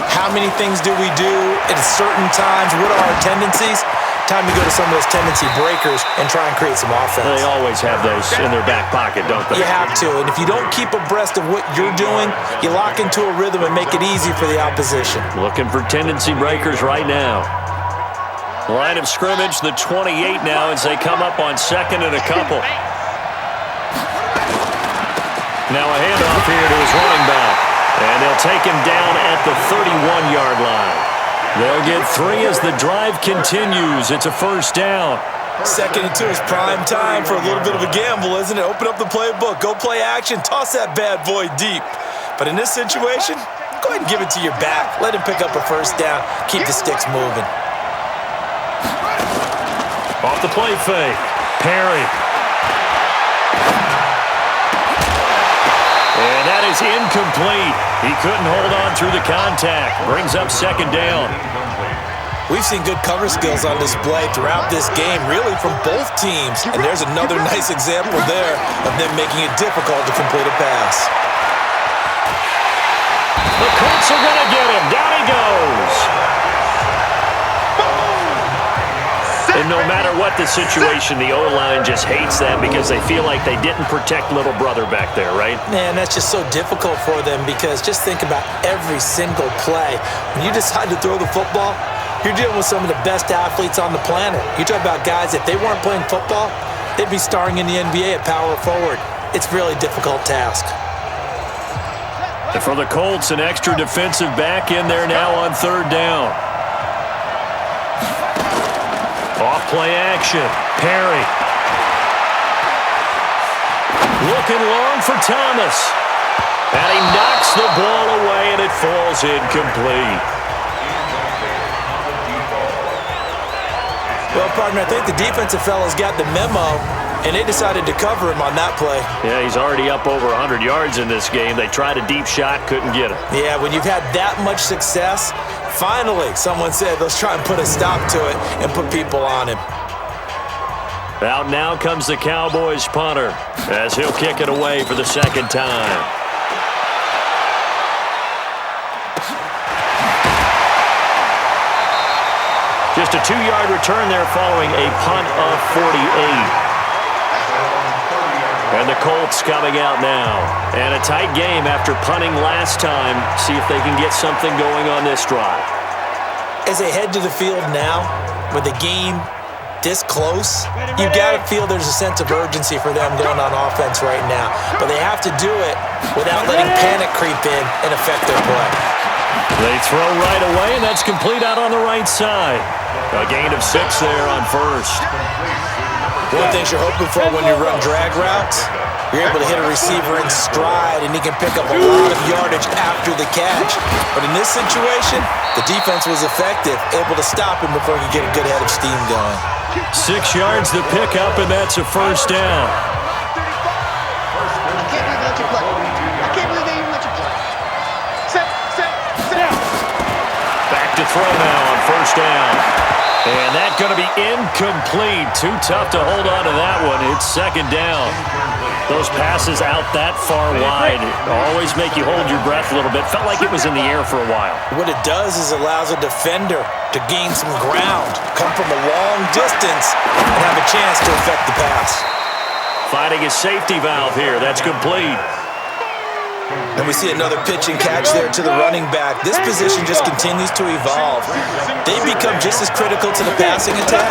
How many things do we do at certain times? What are our tendencies? Time to go to some of those tendency breakers and try and create some offense. They always have those in their back pocket, don't they? You have to, and if you don't keep abreast of what you're doing, you lock into a rhythm and make it easy for the opposition. Looking for tendency breakers right now. Line of scrimmage, the 28 now as they come up on 2nd and a couple. Now a handoff here to his running back. And they'll take him down at the 31-yard line. They'll get 3 as the drive continues. It's a first down. 2nd and 2 is prime time for a little bit of a gamble, isn't it? Open up the playbook, go play action, toss that bad boy deep. But in this situation, go ahead and give it to your back. Let him pick up a first down. Keep the sticks moving. Off the play fake. Perry. And that is incomplete. He couldn't hold on through the contact. Brings up 2nd down. We've seen good cover skills on display throughout this game, really from both teams. And there's another nice example there of them making it difficult to complete a pass. The Colts are going to get him. Down he goes. And no matter what the situation, the O-line just hates that because they feel like they didn't protect little brother back there, right? Man, that's just so difficult for them because just think about every single play. When you decide to throw the football, you're dealing with some of the best athletes on the planet. You talk about guys, if they weren't playing football, they'd be starring in the NBA at power forward. It's a really difficult task. And for the Colts, an extra defensive back in there now on 3rd down. Off-play action. Perry. Looking long for Thomas. And he knocks the ball away, and it falls incomplete. Well, partner, I think the defensive fellas got the memo, and they decided to cover him on that play. Yeah, he's already up over 100 yards in this game. They tried a deep shot, couldn't get him. Yeah, when you've had that much success, finally, someone said, let's try and put a stop to it and put people on him. Out now comes the Cowboys punter as he'll kick it away for the 2nd time. Just a 2-yard return there following a punt of 48. And the Colts coming out now. And a tight game after punting last time. See if they can get something going on this drive. As they head to the field now, with the game this close, you got to feel there's a sense of urgency for them going on offense right now. But they have to do it without letting panic creep in and affect their play. They throw right away, and that's complete out on the right side. A gain of 6 there on first. One of the things you're hoping for when you run drag routes, you're able to hit a receiver in stride, and he can pick up a lot of yardage after the catch. But in this situation, the defense was effective, able to stop him before he could get a good head of steam going. 6 yards to pick up, and that's a first down. Back to throw now on first down. And that's going to be incomplete. Too tough to hold on to that one. It's second down. Those passes out that far wide always make you hold your breath a little bit. Felt like it was in the air for a while. What it does is allows a defender to gain some ground, come from a long distance, and have a chance to affect the pass. Finding a safety valve here. That's complete. And we see another pitch and catch there to the running back. This position just continues to evolve. They become just as critical to the passing attack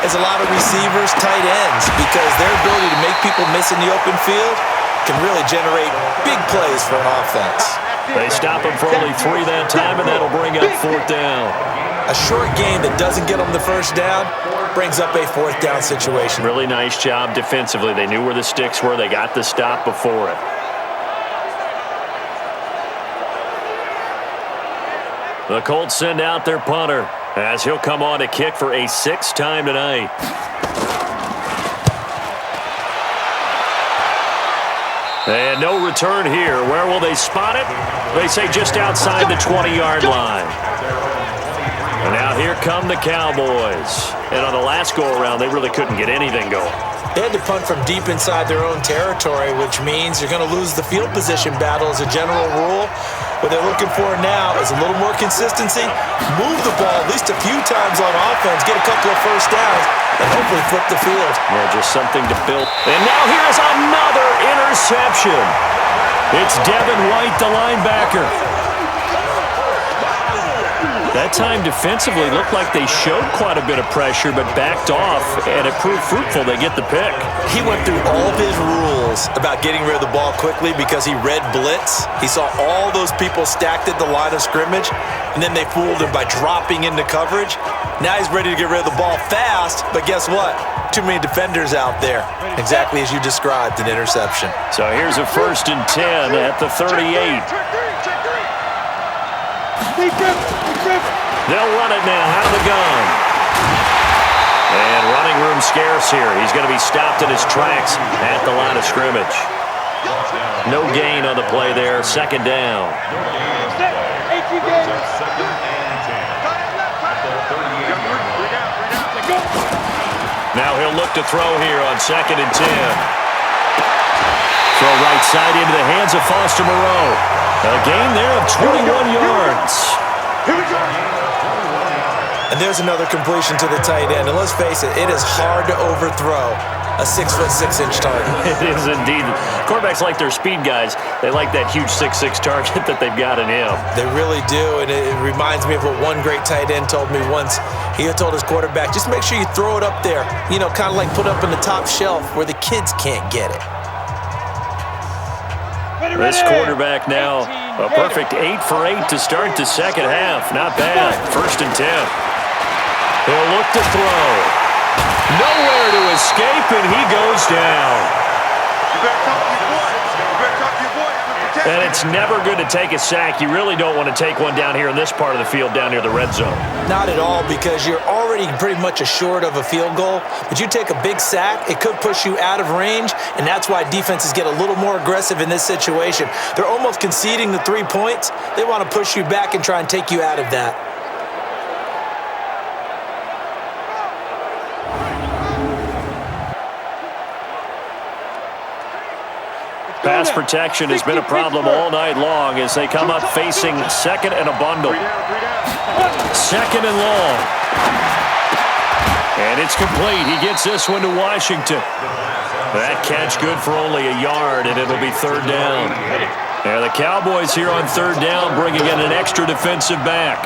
as a lot of receivers, tight ends, because their ability to make people miss in the open field can really generate big plays for an offense. They stop him for only 3 that time, and that'll bring up fourth down. A short game that doesn't get them the first down brings up a fourth down situation. Really nice job defensively. They knew where the sticks were. They got the stop before it. The Colts send out their punter as he'll come on to kick for a 6th time tonight. And no return here. Where will they spot it? They say just outside the 20-yard line. And now here come the Cowboys. And on the last go-around, they really couldn't get anything going. They had to punt from deep inside their own territory, which means you're going to lose the field position battle as a general rule. What they're looking for now is a little more consistency, move the ball at least a few times on offense, get a couple of first downs, and hopefully flip the field. Yeah, just something to build. And now here's another interception. It's Devin White, the linebacker. That time defensively looked like they showed quite a bit of pressure but backed off, and it proved fruitful. They get the pick. He went through all of his rules about getting rid of the ball quickly because he read blitz. He saw all those people stacked at the line of scrimmage, and then they fooled him by dropping into coverage. Now he's ready to get rid of the ball fast, but guess what? Too many defenders out there. Exactly as you described, an interception. So here's a 1st and 10 at the 38. They'll run it now out of the gun. And running room scarce here. He's going to be stopped in his tracks at the line of scrimmage. No gain on the play there. 2nd down. Now he'll look to throw here on 2nd and 10. Throw right side into the hands of Foster Moreau. A gain there of 21 yards. And there's another completion to the tight end. And let's face it, it is hard to overthrow a 6'6" target. It is indeed. Quarterbacks like their speed guys. They like that huge 6'6" target that they've got in him. They really do, and it reminds me of what one great tight end told me once. He had told his quarterback, just make sure you throw it up there, you know, kind of like put up in the top shelf where the kids can't get it. This quarterback now, a perfect 8 for 8 to start the second half. Not bad. 1st and 10. He'll look to throw. Nowhere to escape, and he goes down. And it's never good to take a sack. You really don't want to take one down here in this part of the field, down near the red zone. Not at all, because you're already pretty much assured of a field goal. But you take a big sack, it could push you out of range, and that's why defenses get a little more aggressive in this situation. They're almost conceding the 3 points. They want to push you back and try and take you out of that. Pass protection has been a problem all night long as they come up facing 2nd and a bundle. 2nd and long. And it's complete. He gets this one to Washington. That catch good for only a yard, and it'll be third down. Yeah, the Cowboys here on third down bringing in an extra defensive back.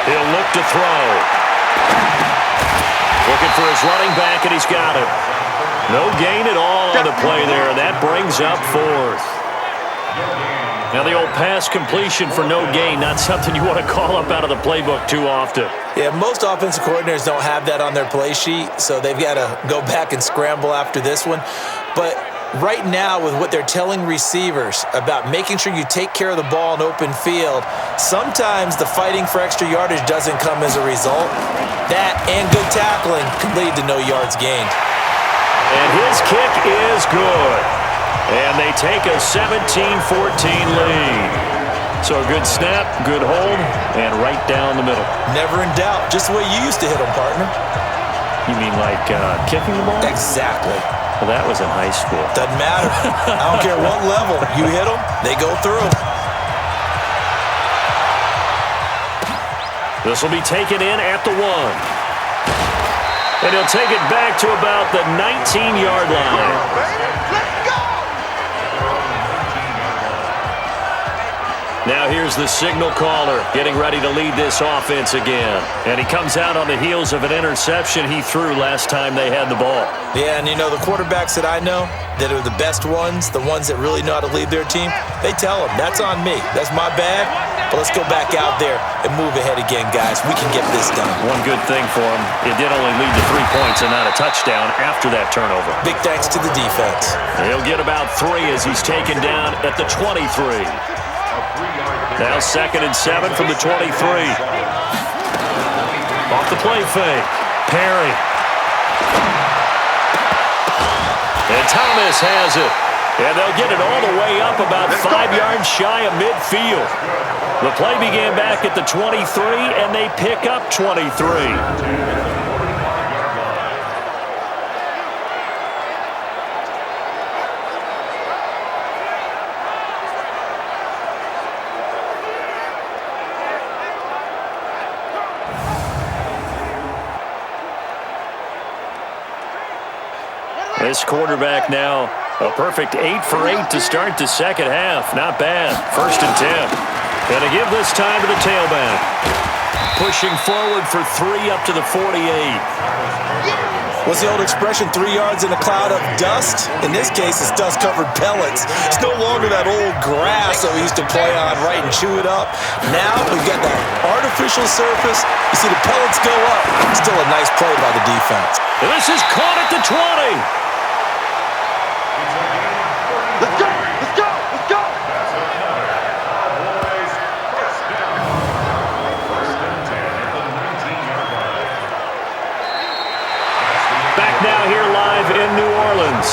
He'll look to throw. Looking for his running back, and he's got it. No gain at all on the play there. That brings up fourth. Now the old pass completion for no gain, not something you want to call up out of the playbook too often. Yeah, most offensive coordinators don't have that on their play sheet, so they've got to go back and scramble after this one. But right now, with what they're telling receivers about making sure you take care of the ball in open field, sometimes the fighting for extra yardage doesn't come as a result. That and good tackling can lead to no yards gained. And his kick is good. And they take a 17-14 lead. So a good snap, good hold, and right down the middle. Never in doubt. Just the way you used to hit them, partner. You mean like kicking the ball? Exactly. Well, that was in high school. Doesn't matter. I don't care what level. You hit them, they go through. This will be taken in at the 1. And he'll take it back to about the 19-yard line. Now here's the signal caller getting ready to lead this offense again. And he comes out on the heels of an interception he threw last time they had the ball. Yeah, and you know, the quarterbacks that I know that are the best ones, the ones that really know how to lead their team, they tell them, that's on me. That's my bad. But let's go back out there and move ahead again, guys. We can get this done. One good thing for him, it did only lead to 3 points and not a touchdown after that turnover. Big thanks to the defense. He'll get about 3 as he's taken down at the 23. Now 2nd and 7 from the 23. Off the play fake. Perry. And Thomas has it. And they'll get it all the way up about 5 yards shy of midfield. The play began back at the 23, and they pick up 23. This quarterback now, a perfect 8 for 8 to start the second half. Not bad. 1st and 10. Gonna give this time to the tailback. Pushing forward for 3 up to the 48. What's the old expression, 3 yards in a cloud of dust? In this case, it's dust-covered pellets. It's no longer that old grass that we used to play on, right, and chew it up. Now we've got that artificial surface. You see the pellets go up. Still a nice play by the defense. And this is caught at the 20. Let's go! Let's go! Let's go! Back now here live in New Orleans.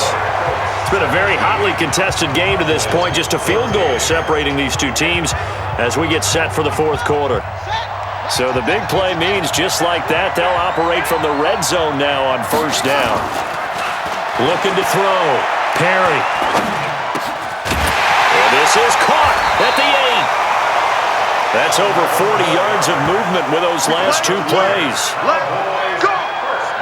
It's been a very hotly contested game to this point. Just a field goal separating these two teams as we get set for the 4th quarter. So the big play means just like that, they'll operate from the red zone now on 1st down. Looking to throw. Perry. And this is caught at the 8. That's over 40 yards of movement with those last 2 plays.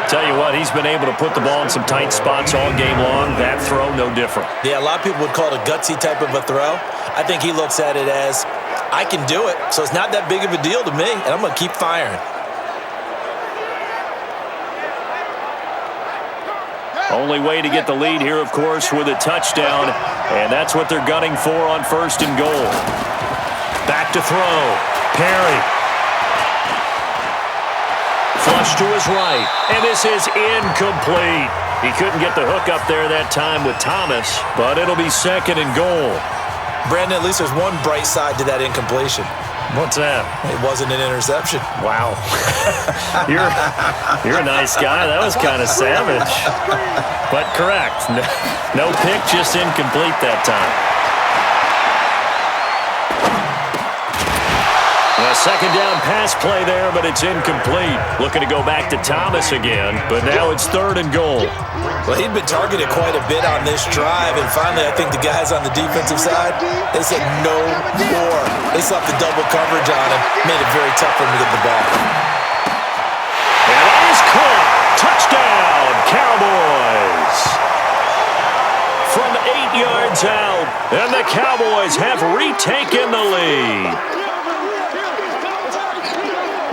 Tell you what, he's been able to put the ball in some tight spots all game long. That throw, no different. Yeah, a lot of people would call it a gutsy type of a throw. I think he looks at it as, I can do it, so it's not that big of a deal to me, and I'm going to keep firing. Only way to get the lead here, of course, with a touchdown, and that's what they're gunning for on 1st and goal. Back to throw. Perry. Flush to his right, and this is incomplete. He couldn't get the hook up there that time with Thomas, but it'll be 2nd and goal. Brandon, at least there's one bright side to that incompletion. What's that? It wasn't an interception. Wow. You're a nice guy. That was kind of savage. But correct. No pick, just incomplete that time. A 2nd down pass play there, but it's incomplete. Looking to go back to Thomas again, but now it's 3rd and goal. Well, he'd been targeted quite a bit on this drive, and finally I think the guys on the defensive side, they said no more. They slapped the double coverage on him, made it very tough for him to get the ball. And that is caught. yards out, and the Cowboys have retaken the lead.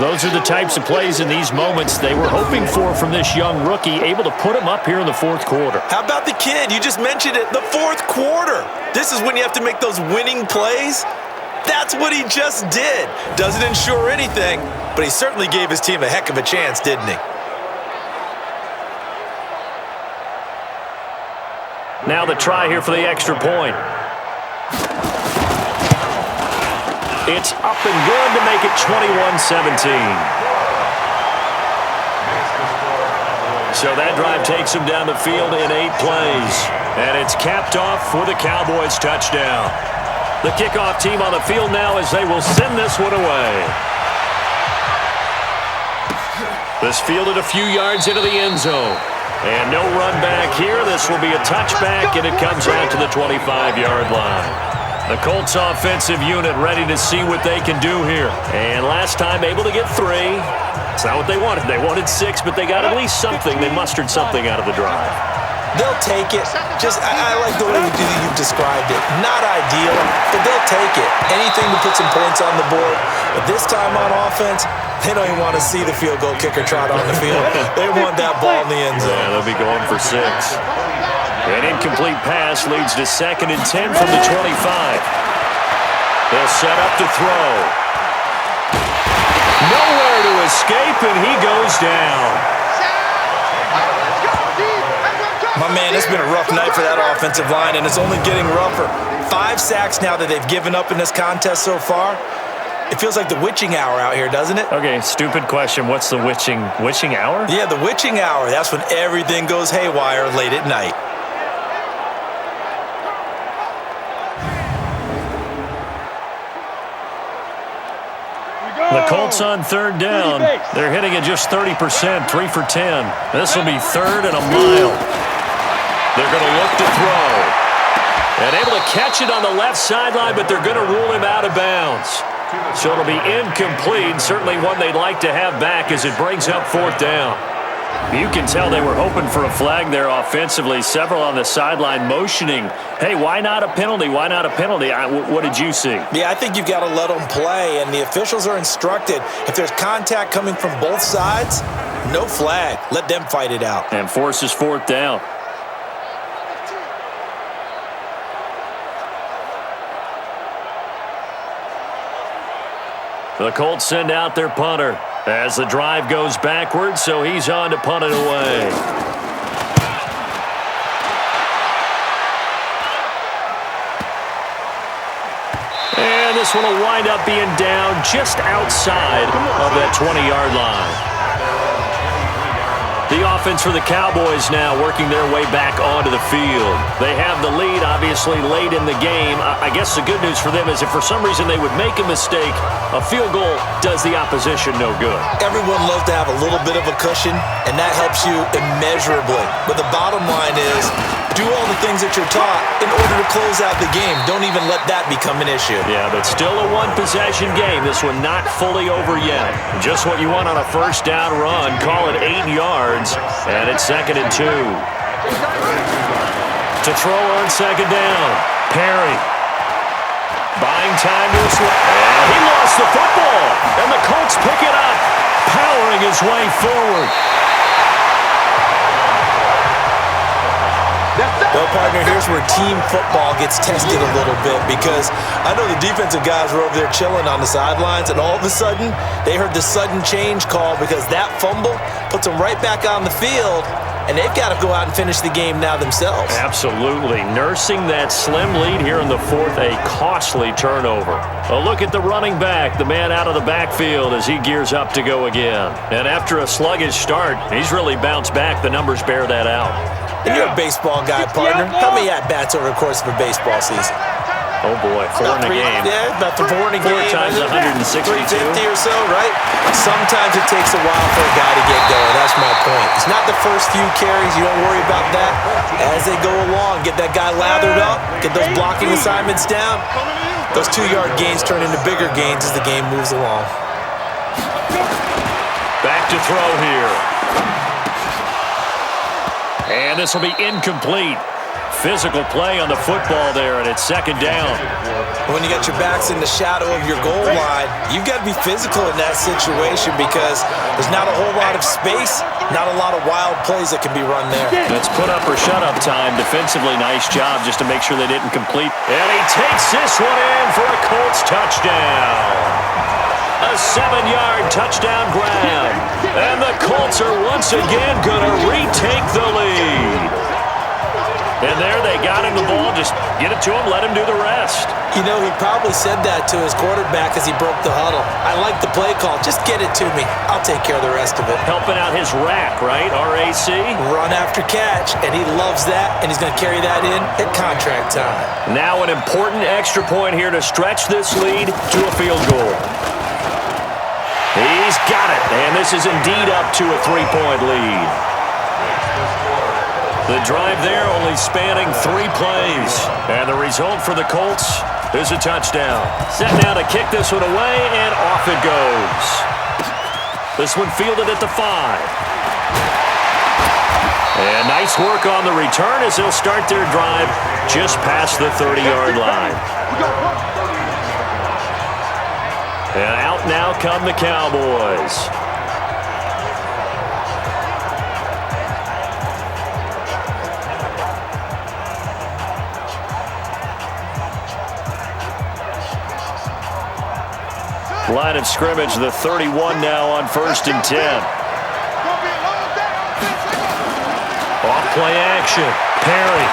Those are the types of plays in these moments they were hoping for from this young rookie, able to put him up here in the fourth quarter. How about the kid? You just mentioned it, the fourth quarter. This is when you have to make those winning plays. That's what he just did. Doesn't ensure anything, but he certainly gave his team a heck of a chance, didn't he? Now the try here for the extra point. It's up and good to make it 21-17. So that drive takes him down the field in 8 plays. And it's capped off with a Cowboys touchdown. The kickoff team on the field now as they will send this one away. This fielded a few yards into the end zone. And no run back here. This will be a touchback, and it comes out to the 25-yard line. The Colts offensive unit ready to see what they can do here. And last time able to get 3. It's not what they wanted. They wanted 6, but they got at least something. They mustered something out of the drive. They'll take it. I like the way you've described it. Not ideal, but they'll take it. Anything to put some points on the board. But this time on offense, they don't even want to see the field goal kicker trot on the field. They want that ball in the end zone. Yeah, they'll be going for 6. An incomplete pass leads to 2nd and 10 from the 25. They'll set up to throw. Nowhere to escape, and he goes down. My man, it's been a rough night for that offensive line, and it's only getting rougher. 5 sacks now that they've given up in this contest so far. It feels like the witching hour out here, doesn't it? Okay, stupid question. What's the witching hour? Yeah, the witching hour. That's when everything goes haywire late at night. The Colts on 3rd down. They're hitting at just 30%, 3 for 10. This will be 3rd and a mile. They're going to look to throw. And able to catch it on the left sideline, but they're going to rule him out of bounds. So it'll be incomplete. Certainly one they'd like to have back as it brings up 4th down. You can tell they were hoping for a flag there offensively. Several on the sideline motioning, hey, why not a penalty? Why not a penalty? What did you see? Yeah, I think you've got to let them play, and the officials are instructed. If there's contact coming from both sides, no flag. Let them fight it out. And forces 4th down. The Colts send out their punter as the drive goes backwards, so he's on to punt it away. And this one will wind up being down just outside of that 20-yard line. The offense for the Cowboys now working their way back onto the field. They have the lead, obviously, late in the game. I guess the good news for them is if for some reason they would make a mistake, a field goal does the opposition no good. Everyone loves to have a little bit of a cushion, and that helps you immeasurably. But the bottom line is, do all the things that you're taught in order to close out the game. Don't even let that become an issue. Yeah, but still a one-possession game. This one not fully over yet. Just what you want on a 1st down run. Call it 8 yards, and it's 2nd and 2. To throw on 2nd down, Perry. Buying time to his left. And he lost the football, and the Colts pick it up, powering his way forward. Well, partner, here's where team football gets tested a little bit because I know the defensive guys were over there chilling on the sidelines, and all of a sudden, they heard the sudden change call because that fumble puts them right back on the field, and they've got to go out and finish the game now themselves. Absolutely. Nursing that slim lead here in the 4th, a costly turnover. A look at the running back, the man out of the backfield as he gears up to go again. And after a sluggish start, he's really bounced back. The numbers bear that out. And you're a baseball guy, partner. How many at-bats over the course of a baseball season? Oh, boy, 4 in a game. Yeah, about 4 in a game. 4 times 162. 350 or so, right? Sometimes it takes a while for a guy to get going. That's my point. It's not the first few carries. You don't worry about that. As they go along, get that guy lathered up, get those blocking assignments down. Those 2-yard gains turn into bigger gains as the game moves along. Back to throw here. And this will be incomplete. Physical play on the football there, and it's second down. When you got your backs in the shadow of your goal line, you've got to be physical in that situation because there's not a whole lot of space, not a lot of wild plays that can be run there. It's put up or shut up time. Defensively, nice job just to make sure they didn't complete. And he takes this one in for a Colts touchdown. A 7-yard touchdown grab. And the Colts are once again going to retake the lead. And there they got him the ball. Just get it to him, let him do the rest. You know, he probably said that to his quarterback as he broke the huddle. I like the play call. Just get it to me. I'll take care of the rest of it. Helping out his rack, right? RAC? Run after catch, and he loves that, and he's going to carry that in at contract time. Now an important extra point here to stretch this lead to a field goal. He's got it, and this is indeed up to a 3-point lead. The drive there only spanning 3 plays. And the result for the Colts is a touchdown. Set now to kick this one away, and off it goes. This one fielded at the 5. And nice work on the return as they'll start their drive just past the 30-yard line. And out now come the Cowboys. Line of scrimmage, the 31 now on 1st and 10. Off play action. Perry.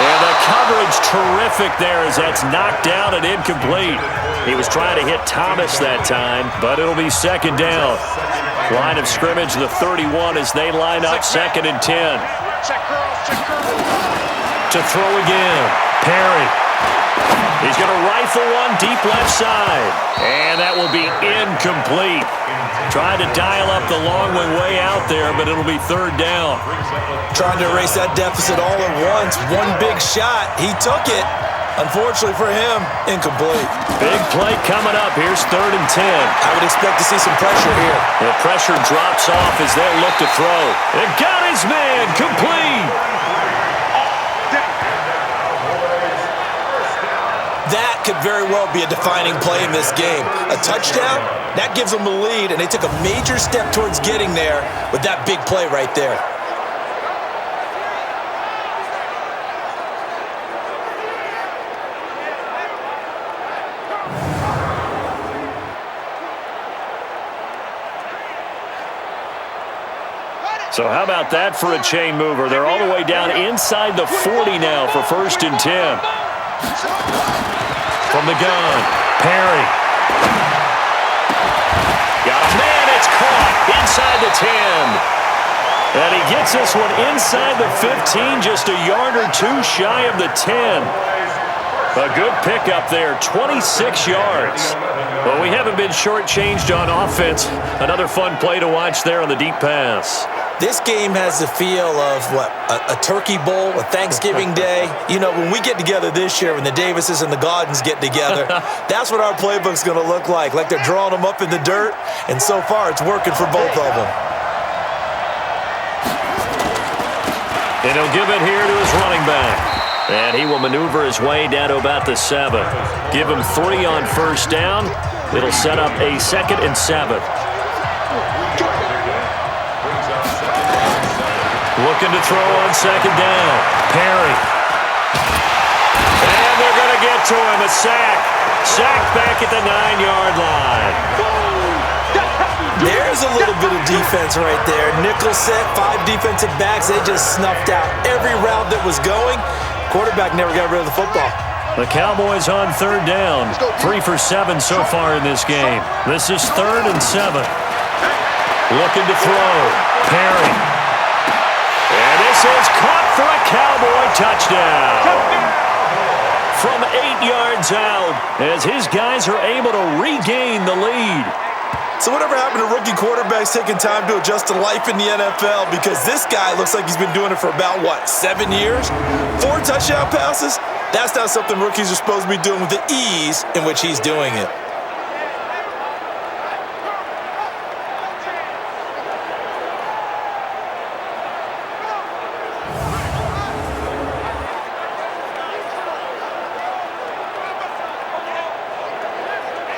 And the coverage terrific there as that's knocked down and incomplete. He was trying to hit Thomas that time, but it'll be second down. Line of scrimmage, the 31 as they line up 2nd and 10. To throw again. Perry. He's going to rifle one deep left side. And that will be incomplete. Trying to dial up the long one way out there, but it'll be 3rd down. Trying to erase that deficit all at once. One big shot. He took it. Unfortunately for him, incomplete. Big play coming up. Here's 3rd and 10. I would expect to see some pressure here. The pressure drops off as they'll look to throw. And got his man. Complete. That could very well be a defining play in this game. A touchdown, that gives them the lead, and they took a major step towards getting there with that big play right there. So how about that for a chain mover? They're all the way down inside the 40 now for 1st and 10. From the gun, Perry. Got a man, it's caught inside the 10. And he gets this one inside the 15, just a yard or 2 shy of the 10. A good pickup there, 26 yards. Well, we haven't been shortchanged on offense. Another fun play to watch there on the deep pass. This game has the feel of, a turkey bowl, a Thanksgiving day. You know, when we get together this year, when the Davises and the Gaudens get together, that's what our playbook's going to look like they're drawing them up in the dirt, and so far it's working for both of them. And he'll give it here to his running back. And he will maneuver his way down to about the 7. Give him 3 on 1st down. It'll set up a 2nd and 7. Looking to throw on 2nd down. Perry. And they're going to get to him. A sack. Sacked back at the 9-yard line. There's a little bit of defense right there. Nickel set, 5 defensive backs. They just snuffed out every route that was going. Quarterback never got rid of the football. The Cowboys on 3rd down. 3 for 7 so far in this game. This is 3rd and 7. Looking to throw. Perry. And this is caught for a Cowboy touchdown. From 8 yards out as his guys are able to regain the lead. So whatever happened to rookie quarterbacks taking time to adjust to life in the NFL? Because this guy looks like he's been doing it for about, 7 years? 4 touchdown passes? That's not something rookies are supposed to be doing with the ease in which he's doing it.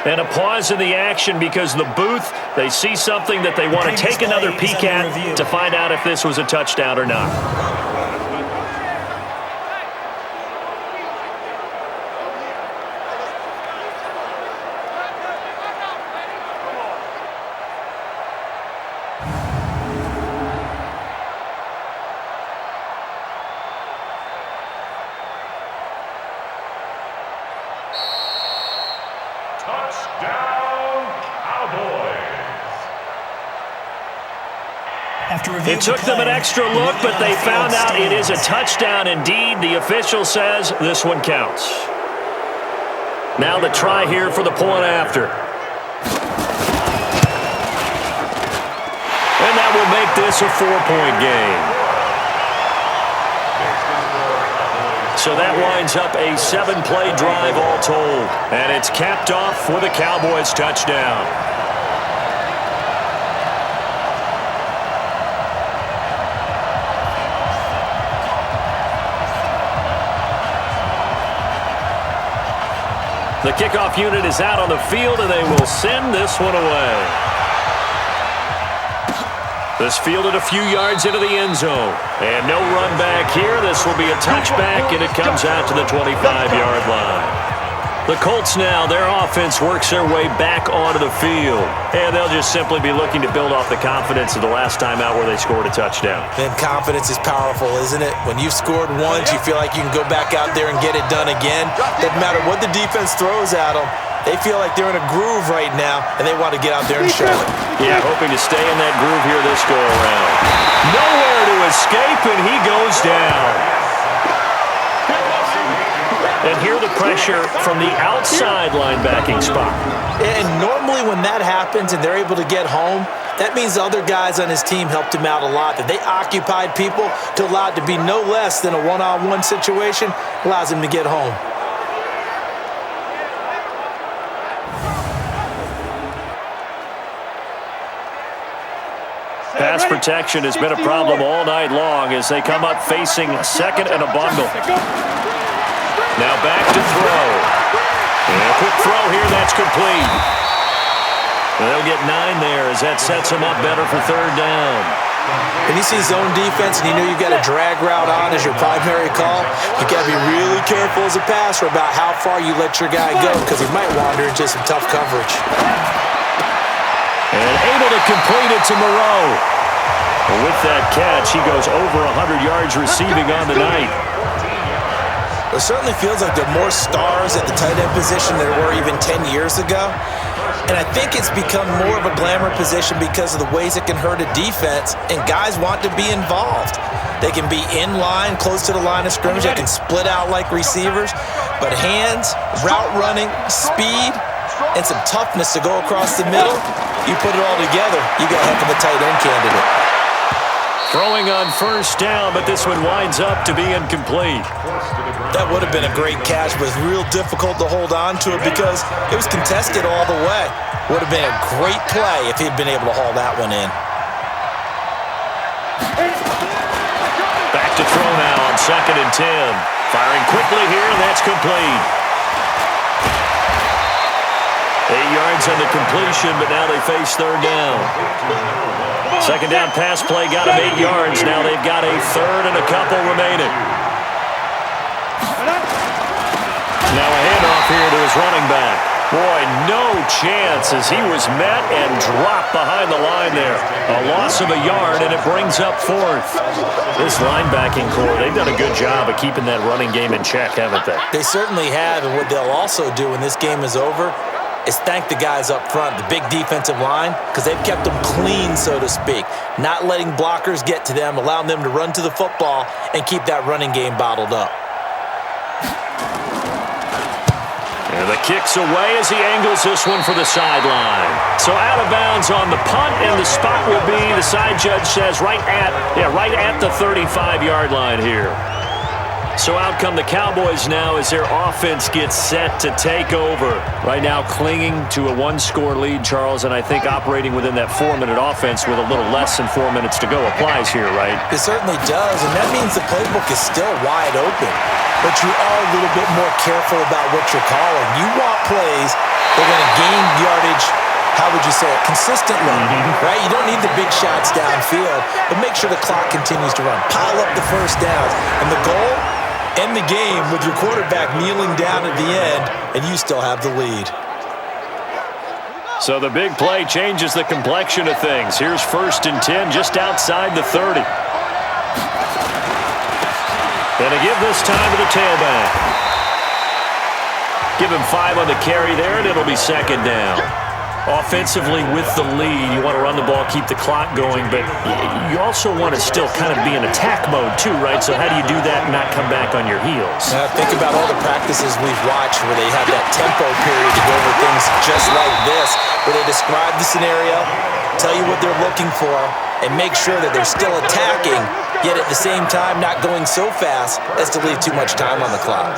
And a pause in the action because the booth, they see something that they want to take another peek at to find out if this was a touchdown or not. It took them an extra look, but they found out it is a touchdown indeed. The official says this one counts. Now the try here for the point after. And that will make this a 4-point game. So that winds up a 7-play drive all told. And it's capped off with a Cowboys touchdown. The kickoff unit is out on the field, and they will send this one away. This fielded a few yards into the end zone. And no run back here. This will be a touchback, and it comes out to the 25-yard line. The Colts now, their offense works their way back onto the field. And they'll just simply be looking to build off the confidence of the last time out where they scored a touchdown. And confidence is powerful, isn't it? When you've scored once, you feel like you can go back out there and get it done again. Doesn't matter what the defense throws at them. They feel like they're in a groove right now, and they want to get out there and show it. Yeah, hoping to stay in that groove here this go-around. Nowhere to escape, and he goes down. And here the pressure from the outside linebacking spot. And normally when that happens and they're able to get home, that means the other guys on his team helped him out a lot. That they occupied people to allow it to be no less than a one-on-one situation, allows him to get home. Pass protection has been a problem all night long as they come up facing second and a bundle. Now back to throw. And a quick throw here, that's complete. They'll get 9 there as that sets them up better for third down. When you see zone defense and you know you've got a drag route on as your primary call, you got to be really careful as a passer about how far you let your guy go because he might wander into some tough coverage. And able to complete it to Moreau. With that catch, he goes over 100 yards receiving on the night. It certainly feels like there are more stars at the tight end position than there were even 10 years ago. And I think it's become more of a glamour position because of the ways it can hurt a defense, and guys want to be involved. They can be in line, close to the line of scrimmage. They can split out like receivers. But hands, route running, speed, and some toughness to go across the middle, you put it all together, you got a heck of a tight end candidate. Throwing on first down, but this one winds up to be incomplete. That would have been a great catch, but it's real difficult to hold on to it because it was contested all the way. Would have been a great play if he'd been able to haul that one in. Back to throw now on 2nd and 10. Firing quickly here, and that's complete. 8 yards on the completion, but now they face third down. Second down pass play got them 8 yards. Now they've got a third and a couple remaining. Now a handoff here to his running back. Boy, no chance as he was met and dropped behind the line there. A loss of a yard, and it brings up 4th. This linebacking core, they've done a good job of keeping that running game in check, haven't they? They certainly have, and what they'll also do when this game is over is thank the guys up front, the big defensive line, because they've kept them clean, so to speak. Not letting blockers get to them, allowing them to run to the football and keep that running game bottled up. And the kick's away as he angles this one for the sideline. So out of bounds on the punt, and the spot will be, the side judge says, right at the 35-yard line here. So out come the Cowboys now as their offense gets set to take over. Right now clinging to a 1-score lead, Charles, and I think operating within that 4-minute offense with a little less than 4 minutes to go applies here, right? It certainly does, and that means the playbook is still wide open. But you are a little bit more careful about what you're calling. You want plays they're going to gain yardage, how would you say it, consistently, right? You don't need the big shots downfield, but make sure the clock continues to run. Pile up the first downs. And the goal, end the game with your quarterback kneeling down at the end, and you still have the lead. So the big play changes the complexion of things. Here's 1st and 10 just outside the 30. And to give this time to the tailback. Give him 5 on the carry there, and it'll be 2nd down. Offensively with the lead, you want to run the ball, keep the clock going, but you also want to still kind of be in attack mode too, right? So how do you do that and not come back on your heels? Think about all the practices we've watched where they have that tempo period to go over things just like this, where they describe the scenario, tell you what they're looking for, and make sure that they're still attacking, yet at the same time not going so fast as to leave too much time on the clock.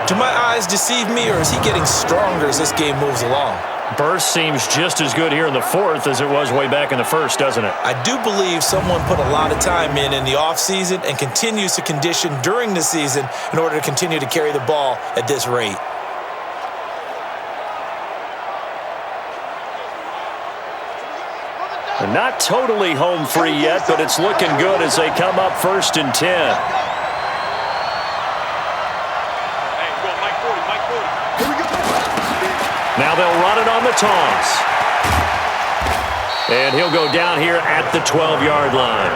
Do my eyes deceive me, or is he getting stronger as this game moves along? Burst seems just as good here in the 4th as it was way back in the 1st, doesn't it? I do believe someone put a lot of time in the offseason and continues to condition during the season in order to continue to carry the ball at this rate. They're not totally home free yet, but it's looking good as they come up 1st and 10. Now they'll run it on the toss. And he'll go down here at the 12-yard line.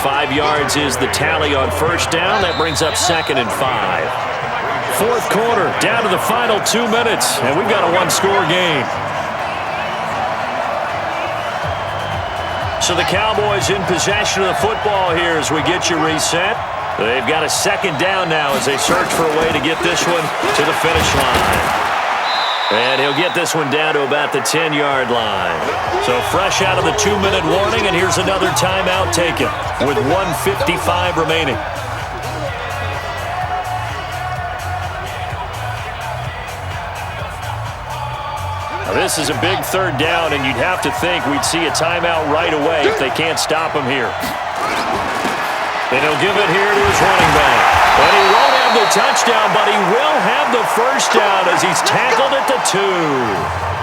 5 yards is the tally on 1st down. That brings up 2nd and 5. 4th quarter, down to the final 2 minutes, and we've got a 1-score game. So the Cowboys in possession of the football here as we get you reset. They've got a 2nd down now as they search for a way to get this one to the finish line. And he'll get this one down to about the 10-yard line. So fresh out of the 2-minute warning, and here's another timeout taken with 1:55 remaining. Now this is a big 3rd down, and you'd have to think we'd see a timeout right away if they can't stop him here. And he'll give it here to his running back. And he won't have the touchdown, but he will have the 1st down as he's tackled at the 2.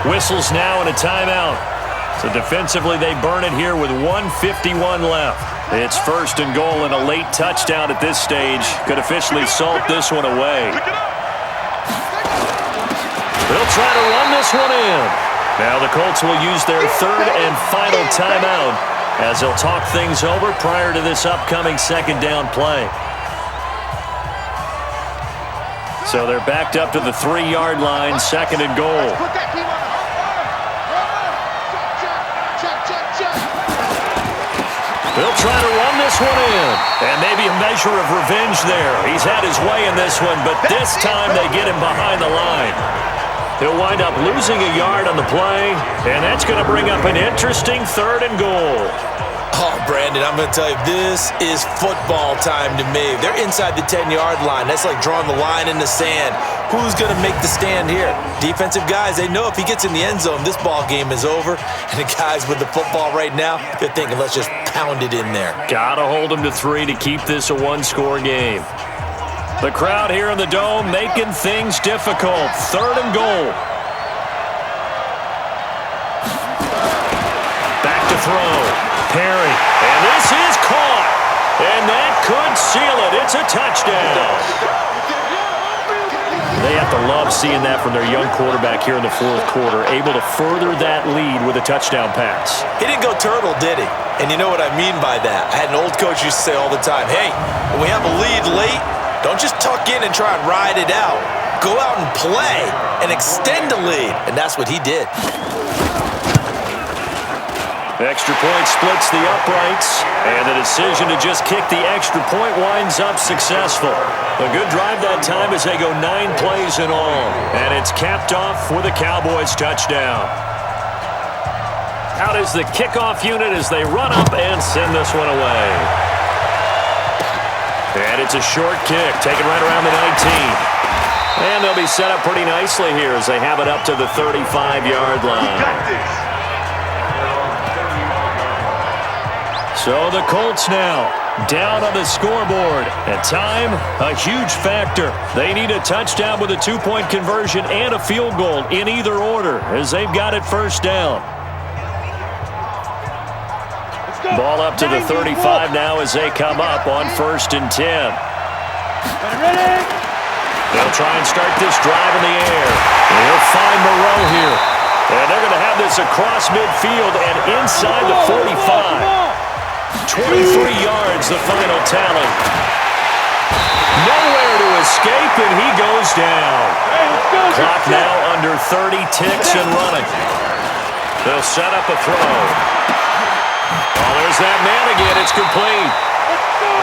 Whistles now and a timeout. So defensively, they burn it here with 1:51 left. It's 1st and goal, and a late touchdown at this stage could officially salt this one away. They'll try to run this one in. Now the Colts will use their 3rd and final timeout as they'll talk things over prior to this upcoming 2nd down play. So they're backed up to the 3-yard line, 2nd and goal. They'll try to run this one in. And maybe a measure of revenge there. He's had his way in this one, but this time they get him behind the line. He'll wind up losing a yard on the play, and that's going to bring up an interesting 3rd and goal. Oh, Brandon, I'm going to tell you, this is football time to me. They're inside the 10-yard line. That's like drawing the line in the sand. Who's going to make the stand here? Defensive guys, they know if he gets in the end zone, this ball game is over. And the guys with the football right now, they're thinking, let's just pound it in there. Got to hold them to 3 to keep this a 1-score game. The crowd here in the Dome making things difficult. 3rd and goal. Back to throw. Perry. And this is caught. And that could seal it. It's a touchdown. They have to love seeing that from their young quarterback here in the 4th quarter, able to further that lead with a touchdown pass. He didn't go turtle, did he? And you know what I mean by that. I had an old coach used to say all the time, hey, when we have a lead late, don't just tuck in and try and ride it out. Go out and play and extend the lead. And that's what he did. The extra point splits the uprights, and the decision to just kick the extra point winds up successful. A good drive that time as they go 9 plays in all, and it's capped off with a Cowboys touchdown. Out is the kickoff unit as they run up and send this one away. And it's a short kick, taken right around the 19. And they'll be set up pretty nicely here as they have it up to the 35-yard line. So the Colts now down on the scoreboard. And time, a huge factor. They need a touchdown with a 2-point conversion and a field goal in either order as they've got it first down. Ball up to the 35 now as they come up on 1st and 10. They'll try and start this drive in the air. And he'll find Moreau here. And they're going to have this across midfield and inside the 45. 23 yards, the final tally. Nowhere to escape, and he goes down. Clock now under 30 ticks and running. They'll set up a throw. Oh, there's that man again. It's complete.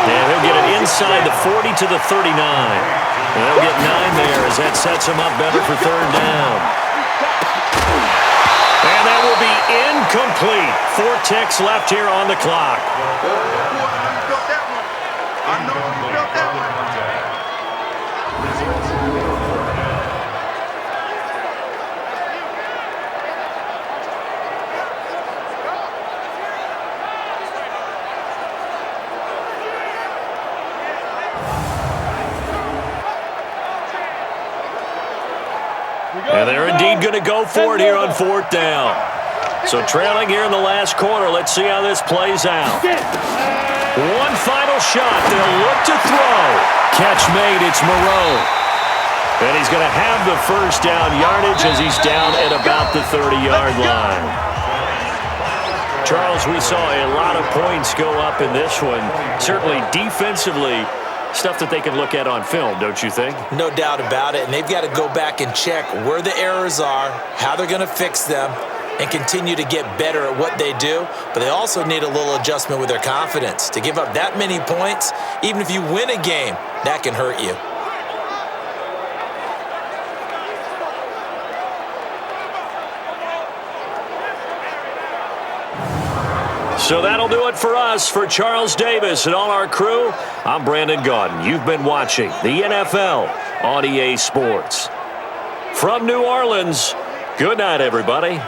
And he'll get it inside the 40 to the 39. And they'll get 9 there as that sets him up better for 3rd down. And that will be incomplete. 4 ticks left here on the clock. And they're indeed going to go for it here on 4th down. So trailing here in the last quarter. Let's see how this plays out. One final shot. They'll look to throw. Catch made. It's Moreau. And he's going to have the first down yardage as he's down at about the 30-yard line. Charles, we saw a lot of points go up in this one. Certainly defensively, stuff that they can look at on film, don't you think? No doubt about it. And they've got to go back and check where the errors are, how they're going to fix them, and continue to get better at what they do. But they also need a little adjustment with their confidence. To give up that many points, even if you win a game, that can hurt you. So that'll do it for us. For Charles Davis and all our crew, I'm Brandon Gaudin. You've been watching the NFL on EA Sports. From New Orleans, good night, everybody.